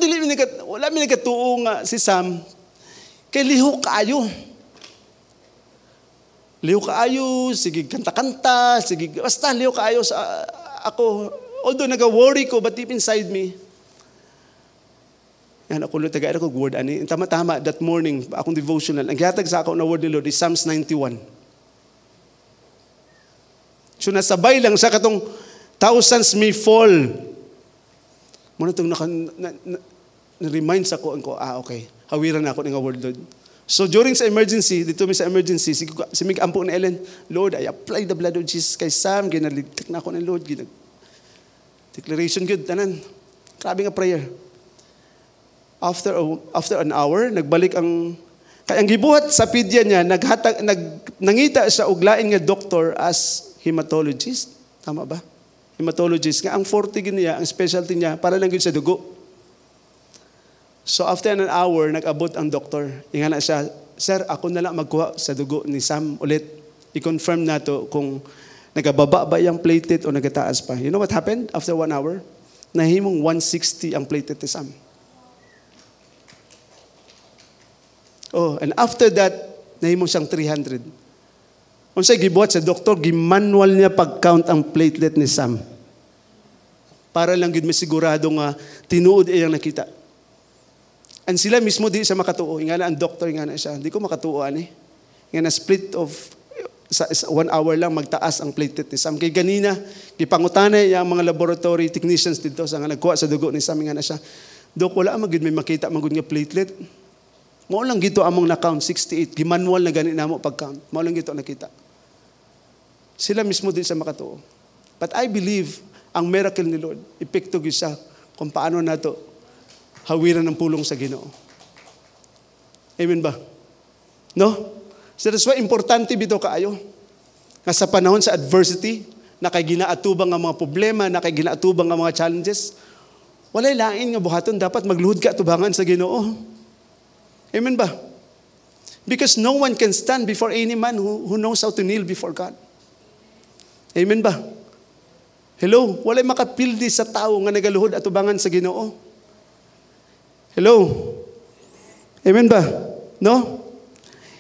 wala mi nagatuo nga si Sam kay lihok kaayo. Lihok kaayo, sige kanta-kanta, sige basta lihok kaayo sa ako. Although naga-worry ko, but deep inside me, yan ako lang taga ko word ani. Tama-tama that morning akong devotional. Ang gihatag sa ako na word ni Lord is Psalms 91. So nasabay lang sa katong thousands may fall. Muna itong na-remind sa ko, okay, hawiran na ako ng word, Lord. So during sa emergency, dito mi sa emergency, si Mig ampo na Ellen, Lord, I apply the blood of Jesus kay Sam, ginaligtak na ako ng Lord, declaration good, tanan. Grabe nga prayer. After an hour, nagbalik kaya ang gibuhat sa pedya niya, nangita siya og lain nga doctor as hematologist. Tama ba? Hematologist. Nga ang forte niya, ang specialty niya, para lang yun sa dugo. So after an hour, nag-abot ang doktor. Inga na siya, Sir, ako na lang magkuha sa dugo ni Sam ulit. I-confirm na to kung nagababa ba yung platelet o nagataas pa. You know what happened after 1 hour? Nahimong 160 ang platelet ni Sam. And after that, nahimong siyang 300. Kung siya gibuhat sa doktor, gimanual niya pag-count ang platelet ni Sam. Para lang yun may sigurado nga tinuod iyang nakita. And sila mismo di siya makatuo. Nga na ang doktor, nga na siya. Hindi ko makatuo, Nga na split of sa 1 hour lang magtaas ang platelet ni Sam. Kay ganina, gipangutanay yung mga laboratory technicians dito sa nga nagkuha sa dugo ni Sam. Nga na siya, Dok, wala magud may makita magud nga platelet. Mao lang gito among na-count, 68. Gimanual na gani namo pag-count. Mao lang gito nakita. Sila mismo din sa makatuo. But I believe, ang miracle ni Lord, epekto gyud siya kung paano nato hawiran ng pulong sa Ginoo. Amen ba? No? So that's why importante bito kaayo. Nga sa panahon sa adversity, na kay ginaatubang ang mga problema, na kay ginaatubang ang mga challenges, walay lain nga buhaton dapat magluhod ka atubangan sa Ginoo. Amen ba? Because no one can stand before any man who knows how to kneel before God. Amen ba? Hello? Walay makapildi sa tao nga nagaluhod atubangan sa Ginoo. Hello? Amen ba? No?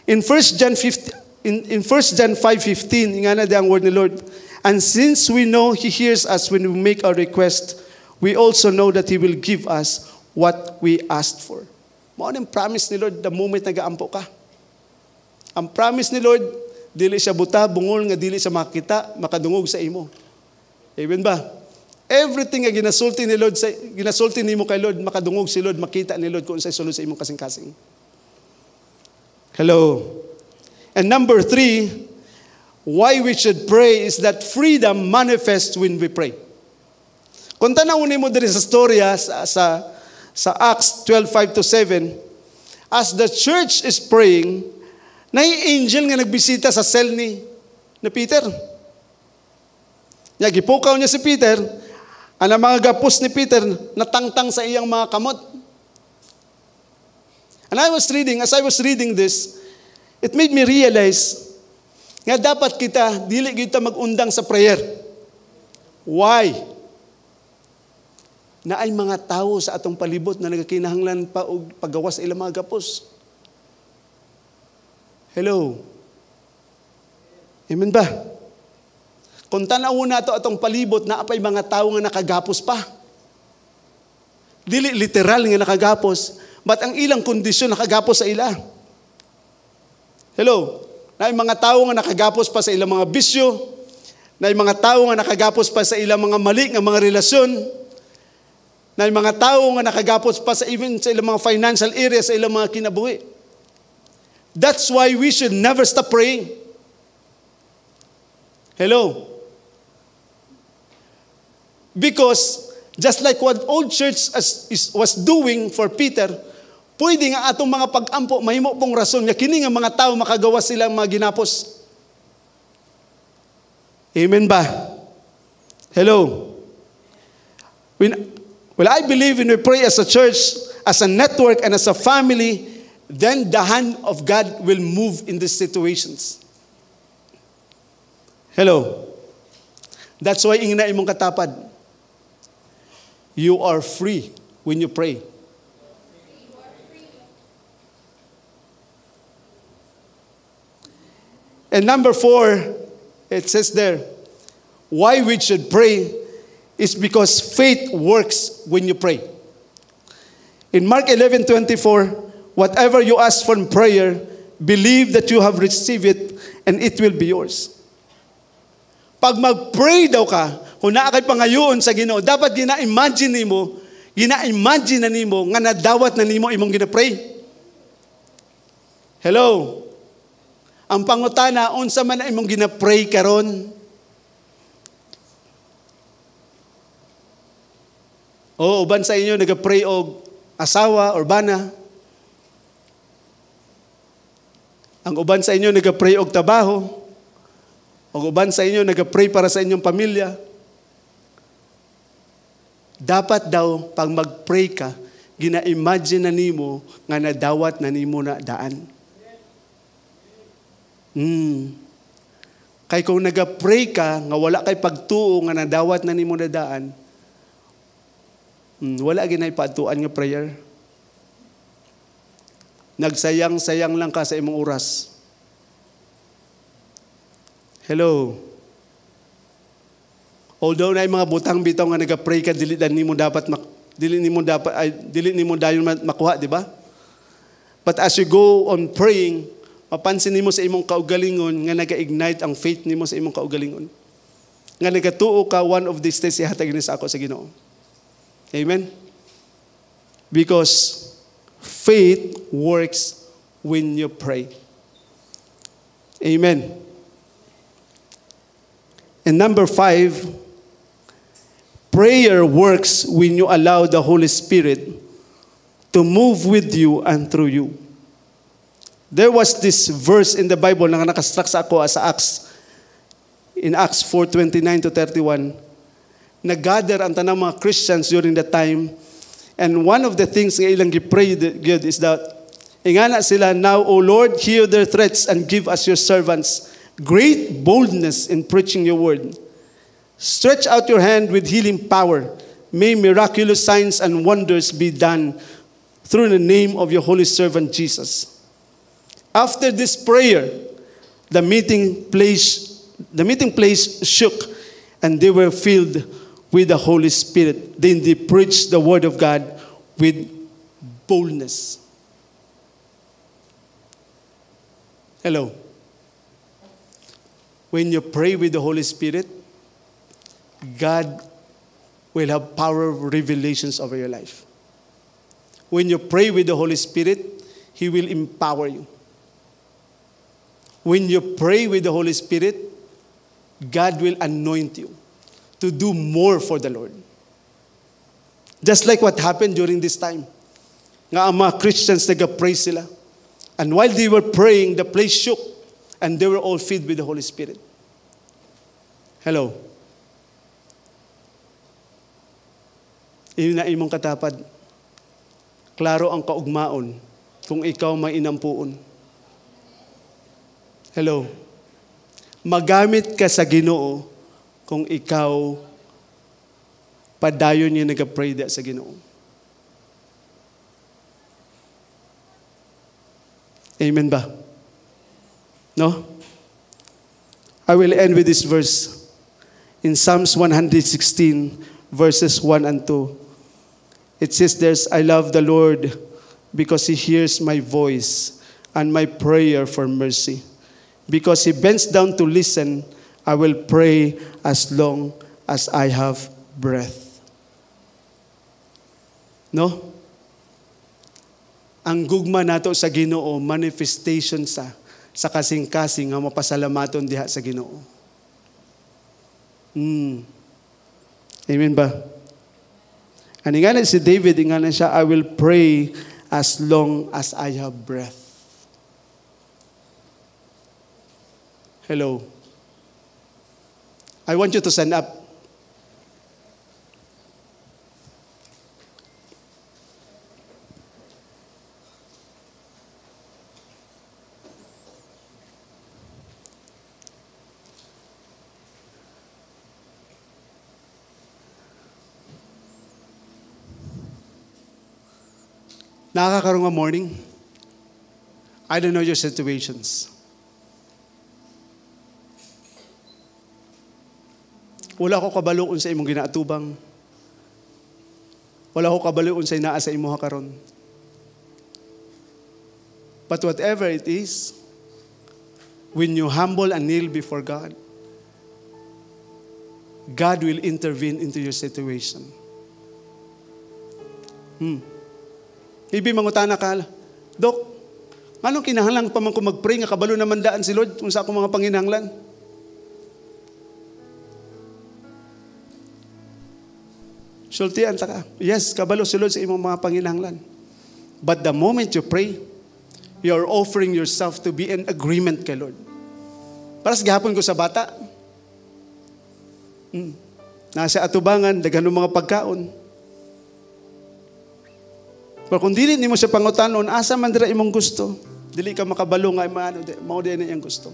In 1 John 5:15, nga na ang word ni Lord, and since we know He hears us when we make our request, we also know that He will give us what we asked for. Mao ang promise ni Lord the moment nagaampo ka. Ang promise ni Lord, dili siya buta, bungol nga dili siya makita, makadungog sa imo. Amen ba? Everything nga ginasulti ni Lord, ginasulti nimo kay Lord, makadungog si Lord, makita ni Lord kung unsay sulod sa imong kasing-kasing. Hello. And number 3, why we should pray is that freedom manifests when we pray. Kung tanawin mo diri sa storya sa Acts 12:5-7, as the church is praying, angel nga nagbisita sa cell ni Peter. Gipukaw niya si Peter, ang mga gapos ni Peter natangtang sa iyang mga kamot. And as I was reading this, it made me realize nga dapat kita, dili kita mag-undang sa prayer. Why? Na ay mga tao sa atong palibot na nagakinahanglan pa og paggawas sa ilang mga gapos. Hello? Amen ba? Kung tanaw na ito atong palibot na apay mga tao nga nakagapos pa. Dili literal nga nakagapos, but ang ilang kondisyon nakagapos sa ila. Hello? Na mga tao nga nakagapos pa sa ilang mga bisyo, na mga tao nga nakagapos pa sa ilang mga mali nga mga relasyon, na mga tao nga nakagapos pa sa even sa ilang mga financial areas, sa ilang mga kinabuhi. That's why we should never stop praying. Hello? Because just like what old church was doing for Peter, pwede nga atong mga pag-ampo, mahimo pong rason nga kini nga mga tao makagawa silang mga ginapos. Amen ba? Hello? Well, I believe when we pray as a church, as a network, and as a family, then the hand of God will move in these situations. Hello? That's why ingna imong katapad. You are free when you pray. And number 4, it says there, why we should pray is because faith works when you pray. In Mark 11:24, whatever you ask for in prayer, believe that you have received it and it will be yours. Pag mag-pray daw ka, kung naa kay pangayoon sa Ginoo, dapat gina-imagine na nimo nga nadawat na nimo imong gina-pray. Hello? Ang pangutana, unsa man imong gina-pray karon? O uban sa inyo nag-pray og asawa or bana. Ang uban sa inyo nag-pray og trabaho. O uban sa inyo nag-pray para sa inyong pamilya. Dapat daw, pag mag-pray ka, gina-imagine na nimo nga nadawat na nimo na daan. Kay kung nag-pray ka, nga wala kay pagtuo nga nadawat na nimo na daan, wala ginay patuan nga prayer. Nagsayang-sayang lang ka sa imong oras. Hello? Although na mga butang bitaw nga nagapray ka, dili nimo dayon makuha, di ba? But as you go on praying, mapansin nimo sa imong kaugalingon nga naga-ignite ang faith nimo sa imong kaugalingon. Nga nagatuo ka, one of these days ihatag ni sa ako sa Ginoo. Amen? Because faith works when you pray. Amen. And number 5, prayer works when you allow the Holy Spirit to move with you and through you. There was this verse in the Bible na nakastruck sa ako sa Acts, in Acts 4:29-31, nag-gather ang tanang mga Christians during that time, and one of the things nga ilang gipray God is that, ingana sila, now, O Lord, hear their threats and give us your servants great boldness in preaching your word. Stretch out your hand with healing power. May miraculous signs and wonders be done through the name of your holy servant Jesus. After this prayer, the meeting place shook, and they were filled with the Holy Spirit. Then they preached the word of God with boldness. Hello. When you pray with the Holy Spirit, God will have power of revelations over your life. When you pray with the Holy Spirit, He will empower you. When you pray with the Holy Spirit, God will anoint you to do more for the Lord. Just like what happened during this time. Nga ang mga Christians nag-pray sila. And while they were praying, the place shook and they were all filled with the Holy Spirit. Hello. Ina imong katapad. Klaro ang kaugmaon kung ikaw may inampuon. Hello. Magamit ka sa Ginoo kung ikaw padayon niya nag-pray da sa Ginoo. Amen ba? No? I will end with this verse. In Psalms 116, verses 1 and 2. It says there's, I love the Lord because He hears my voice and my prayer for mercy. Because He bends down to listen, I will pray as long as I have breath. No? Ang gugma nato sa Ginoo, manifestation sa kasing-kasing nga mapasalamaton diha sa Ginoo. Amen ba? And ingana si David, ingana siya, I will pray as long as I have breath. Hello. I want you to stand up. Nakakaroon nga morning. I don't know your situations. Wala ko kabaloon sa imong ginaatubang. Wala ko kabaloon sa inaa sa imo karon. But whatever it is, when you humble and kneel before God, God will intervene into your situation. Maybe mangutana ka, Dok, anong kinahanglan pa man ko mag-pray nga kabalo naman daan si Lord kung sa akong mga panginahanglan? Sultian ta ka. Yes, kabalo si Lord sa imong mga panginahanglan. But the moment you pray, you are offering yourself to be in agreement kay Lord. Para sa gihapon ko sa bata, nasa atubangan, daghan ng mga pagkaon. Pero kung dili nimo siya pangutanon, asa man dira imong gusto, dili ka makabalo nga mao di na iyang gusto.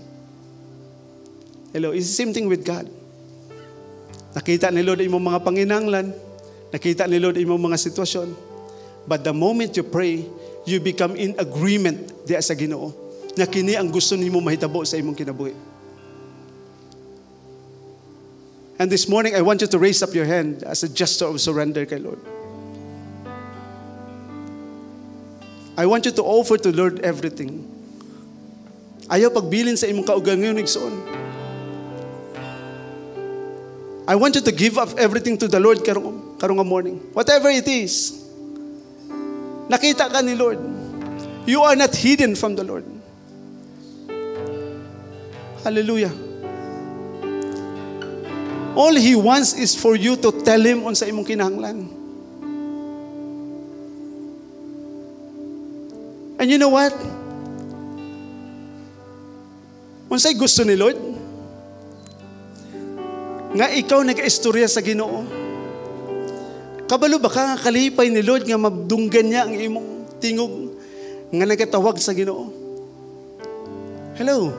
Hello, it's the same thing with God. Nakita ni Lord imong mga panginahanglan, nakita ni Lord imong mga sitwasyon. But the moment you pray, you become in agreement diya sa Ginoo na kini ang gusto nimo mahitabo sa imong kinabuhi. And this morning, I want you to raise up your hand as a gesture of surrender kay Lord. I want you to offer to Lord everything. Ayaw pagbilin sa imong kaugang ngayon, igsoon. I want you to give up everything to the Lord karong morning. Whatever it is. Nakita ka ni Lord. You are not hidden from the Lord. Hallelujah. All He wants is for you to tell Him on sa imong kinahanglan. And you know what? Unsay gusto ni Lord? Nga ikaw nag-istorya sa Ginoo. Kabalo ba ka nga kalipay ni Lord nga mabdunggan niya ang imong tingog nga nagatawag sa Ginoo? Hello?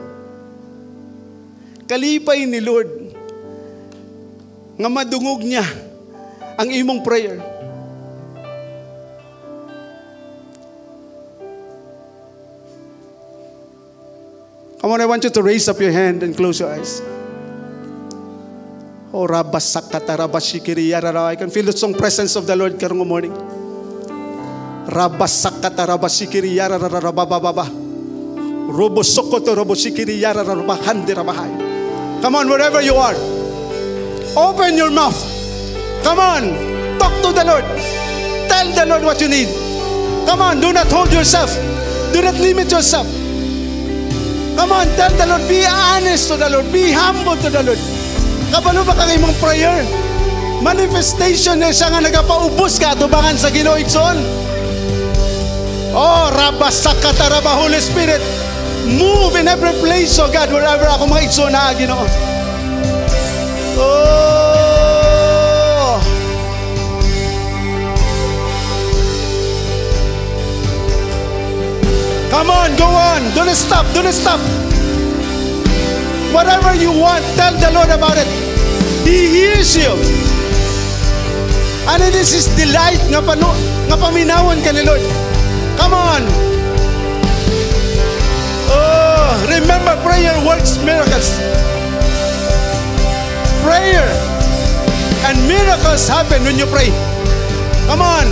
Kalipay ni Lord nga madungog niya ang imong prayer. Come on, I want you to raise up your hand and close your eyes. Oh, Rabasakata, Rabashikiri, Yarara. I can feel the strong presence of the Lord karong morning. Rabasakata, Rabashikiri, Yarara, Rabababa. Robosokoto, Roboshikiri, Yarara, Rabahandi, Rabahay. Come on, wherever you are. Open your mouth. Come on. Talk to the Lord. Tell the Lord what you need. Come on. Do not hold yourself. Do not limit yourself. Come on. Tell the Lord. Be honest to the Lord. Be humble to the Lord. Kabalo ba kang imong prayer? Manifestation na siya nga nagapaubos ka atubangan sa Ginoo igsoon. Oh, Rabasakataraba, Holy Spirit, move in every place, oh God, wherever ako mga igsoon na Ginoo. Oh, come on, go on. Do not stop. Do not stop. Whatever you want, tell the Lord about it. He hears you. And this is delight nga paminawan ka ni Lord. Come on. Oh, remember, prayer works miracles. Prayer and miracles happen when you pray. Come on.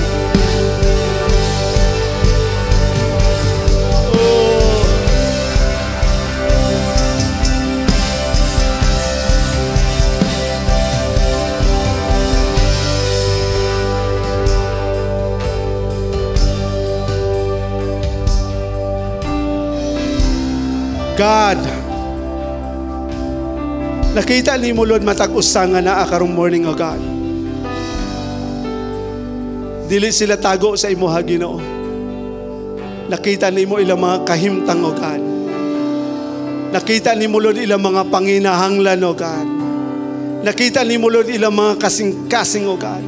God, nakita ni mo Lord matag-usanga na akarong morning, oh God. Dili sila tago sa imo Ginoo. Nakita ni mo ilang mga kahimtang, oh God. Nakita ni mo Lord ilang mga panginahanglan, oh God. Nakita ni mo Lord ilang mga kasing-kasing, oh God.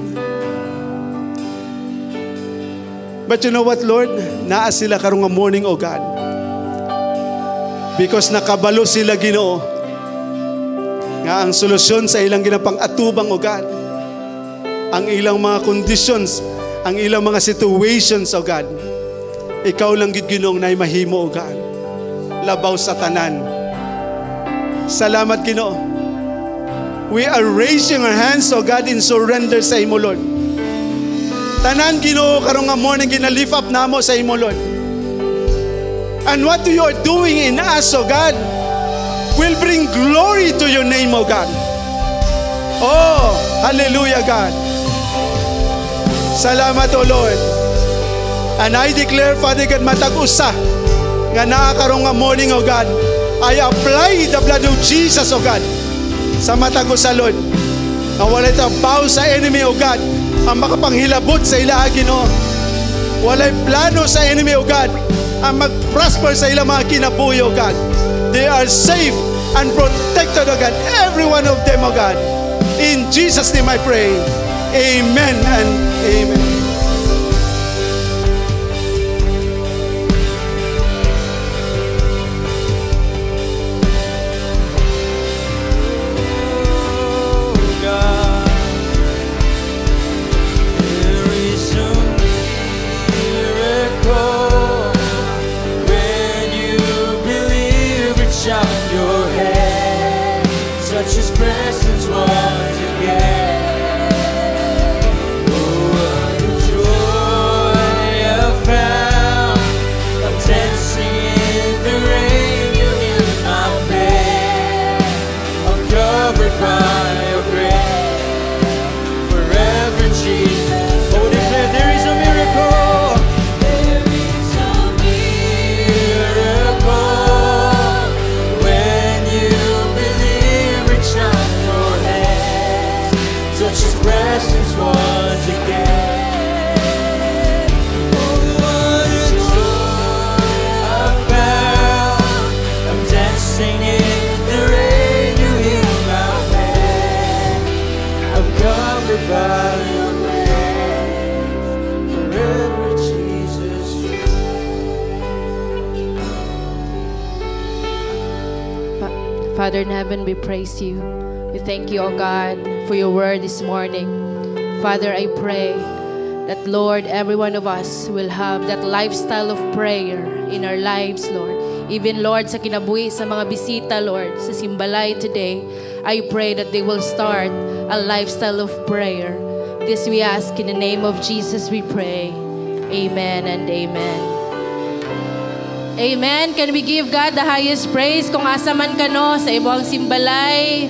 But you know what, Lord? Naa sila karong morning, oh God. Because nakabalo sila Ginoo nga ang solusyon sa ilang ginapang atubang, o God, ang ilang mga conditions, ang ilang mga situations, o God, ikaw lang gid Ginoong nay mahimo, o God, labaw sa tanan. Salamat Ginoo. We are raising our hands, o God, in surrender sa imo Lord. Tanan Ginoo karong nga morning gina-lift up namo sa imo Lord. And what you are doing in us, oh God, will bring glory to your name, oh God. Oh, hallelujah, God. Salamat, oh Lord. And I declare, Father God, matag-usa nga nakakarong nga morning, oh God, I apply the blood of Jesus, oh God, sa matag-usa, Lord. Na walay trabaho sa enemy, oh God, ang makapanghilabot sa ilaha Ginoo. Walay plano sa enemy, oh God, ang mag-prosper sa ilang mga kinabuhi, oh God. They are safe and protected, oh God. Every one of them, oh God. In Jesus' name I pray. Amen and amen. His presence once again. Oh, what a joy I found. I'm dancing in the rain. You heal my pain. I'm covered by your grace. Forever, Jesus. Oh, declare there is a miracle. There is a miracle when you touch His presence once again. Oh, what a joy I found. I'm dancing in the rain. You heal my pain. I'm covered by your grace. Forever, Jesus. Father in heaven, we praise you. We thank you, O God, for your word this morning. Father, I pray that, Lord, every one of us will have that lifestyle of prayer in our lives, Lord. Even, Lord, sa kinabuhi sa mga bisita, Lord, sa Simbalay today, I pray that they will start a lifestyle of prayer. This we ask in the name of Jesus we pray. Amen and amen. Amen. Can we give God the highest praise? Kung asa man ka no, sa ibang Simbalay,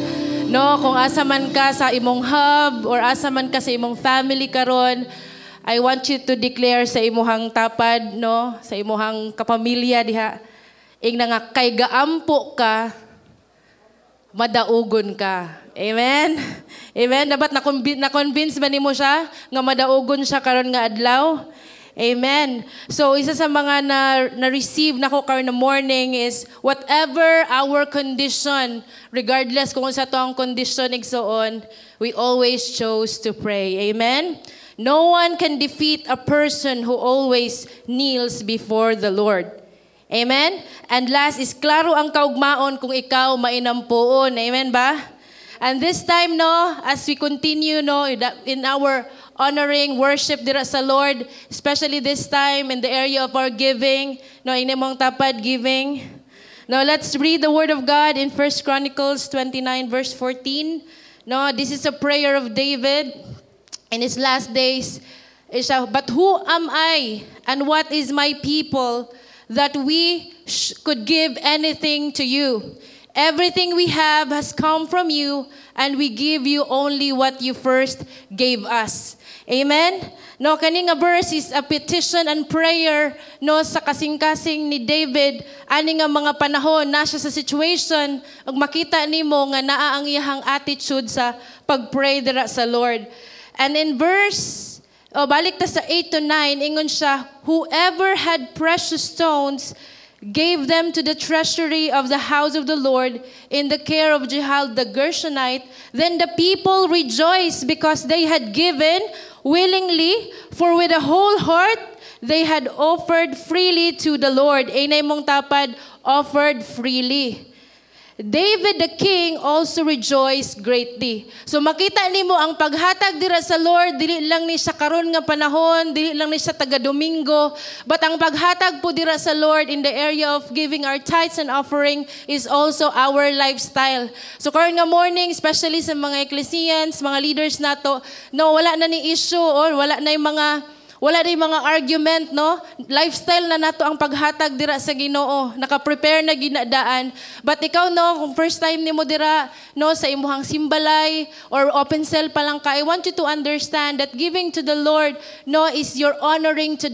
No, kung asa man ka sa imong hub or asa man ka sa imong family karon, I want you to declare sa imuhang tapad, no, sa imuhang kapamilya diha, ing nga kay gaampo ka, madaugon ka. Amen? Amen? Dapat na-convince ba nimo siya nga madaugon siya karon nga adlaw? Amen. So, isa sa mga na-receive na ko karon na morning is whatever our condition, regardless kung sa to ang condition igsoon, we always chose to pray. Amen? No one can defeat a person who always kneels before the Lord. Amen? And last is, klaro ang kaugmaon kung ikaw mainampuon. Amen ba? And this time, no, as we continue, no, in our honoring worship dira sa Lord, especially this time in the area of our giving, no, inimong tapad giving. Now, let's read the word of God in 1 Chronicles 29, verse 14. No, this is a prayer of David in his last days. But who am I and what is my people that we could give anything to you? Everything we have has come from you, and we give you only what you first gave us. Amen? No, kaning nga verse is a petition and prayer, no, sa kasing-kasing ni David, ani nga mga panahon na siya sa situation, ug makita nimo nga naa ang iyang attitude sa pagpray dira sa Lord. And in verse, balik ta sa 8 to 9, ingon siya, whoever had precious stones gave them to the treasury of the house of the Lord in the care of Jehiel the Gershonite. Then the people rejoiced because they had given willingly, for with a whole heart they had offered freely to the Lord. Inay mong tapad, offered freely. David the king also rejoiced greatly. So makita nimo ang paghatag dira sa Lord, dili lang ni siya karon nga panahon, dili lang ni siya taga Domingo, but ang paghatag po dira sa Lord in the area of giving our tithes and offering is also our lifestyle. So karon nga morning, especially sa mga ecclesians, mga leaders nato, no, wala na ni issue or wala na yung mga argument, no? Lifestyle na nato ang paghatag dira sa Ginoo. Naka-prepare na ginadaan. But ikaw, no, kung first time nimo dira, no, sa imuhang simbalay or open cell pa lang ka, I want you to understand that giving to the Lord, no, is your honoring to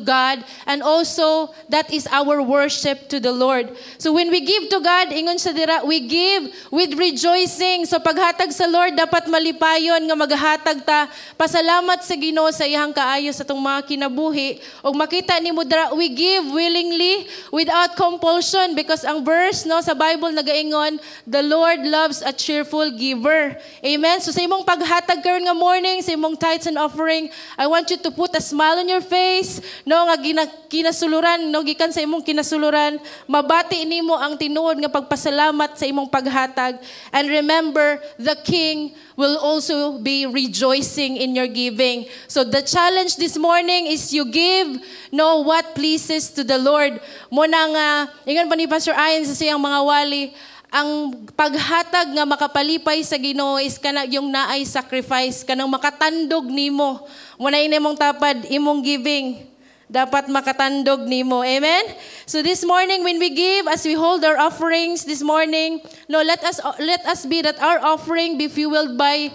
God, and also that is our worship to the Lord. So when we give to God, ingon sa dira, we give with rejoicing. So paghatag sa Lord, dapat malipayon nga maghatag ta. Pasalamat sa Ginoo sa iyang kaayo sa itong mga kinabuhi, o makita ni mo dara, we give willingly without compulsion, because ang verse, no, sa Bible nagaingon, the Lord loves a cheerful giver. Amen? So sa imong paghatag karon nga morning, sa imong tithes and offering, I want you to put a smile on your face, no, nga kinasuluran, no, gikan sa imong kinasuluran, mabati nimo ang tinuod nga pagpasalamat sa imong paghatag. And remember, the King will also be rejoicing in your giving. So the challenge this morning is you give, no, what pleases to the Lord. Muna nga, ingon pa ni Pastor Ayan sa siyang mga wali, ang paghatag nga makapalipay sa Ginoo is kana yung naay sacrifice, kanang makatandog nimo. Muna inimong tapad, imong giving, dapat makatandog nimo. Amen? So this morning when we give, as we hold our offerings this morning, no, let us be that our offering be fueled by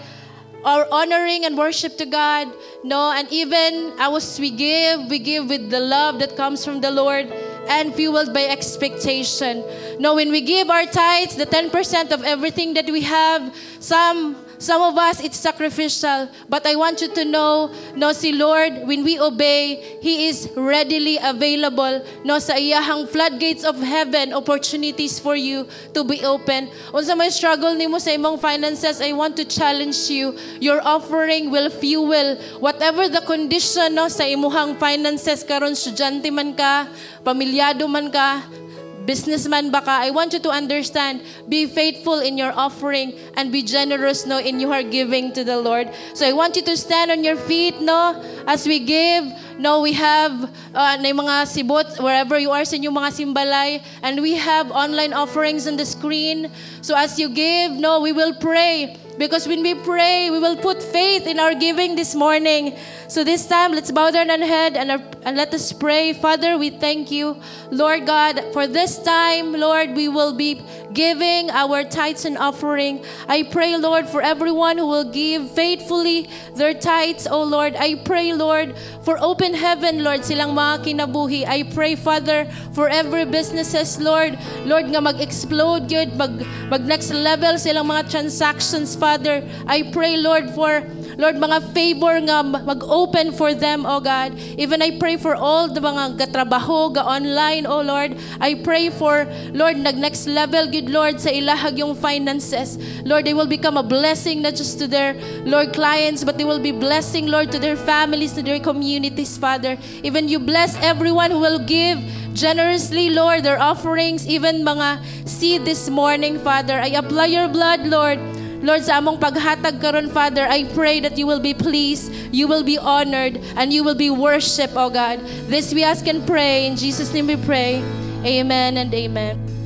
our honoring and worship to God, no, and even as we give with the love that comes from the Lord and fueled by expectation. No, when we give our tithes, the 10% of everything that we have, some of us, it's sacrificial. But I want you to know, no, si Lord, when we obey, He is readily available, no, sa iyahang floodgates of heaven, opportunities for you to be open. Unsa may struggle nimo sa imong finances, I want to challenge you. Your offering will fuel whatever the condition, no, sa imuhang finances, karon estudyante man ka, pamilyado man ka, businessman baka, I want you to understand, be faithful in your offering and be generous, no, in your giving to the Lord. So I want you to stand on your feet, no, as we give. No, we have na mga sibot wherever you are sa inyong mga simbalay, and we have online offerings on the screen. So as you give, no, we will pray, Because when we pray, we will put faith in our giving this morning. So this time, let's bow down our head and let us pray. Father, we thank you, Lord God, for this time, Lord, we will be giving our tithes and offering. I pray, Lord, for everyone who will give faithfully their tithes, oh Lord. I pray, Lord, for open heaven, Lord, silang mga kinabuhi. I pray, Father, for every businesses, Lord, nga mag-explode, good, mag next level silang mga transactions, Father. I pray, Lord, for mga favor nga mag-open for them, oh God. Even I pray for all the mga gatrabaho, ga-online, oh Lord. I pray for, Lord, next level, good Lord, sa ilahag yung finances. Lord, they will become a blessing not just to their, Lord, clients, but they will be blessing, Lord, to their families, to their communities, Father. Even you bless everyone who will give generously, Lord, their offerings, even mga seed this morning, Father. I apply your blood, Lord, sa among paghatag karon, Father. I pray that you will be pleased, you will be honored, and you will be worshipped, oh God. This we ask and pray. In Jesus' name we pray. Amen and amen.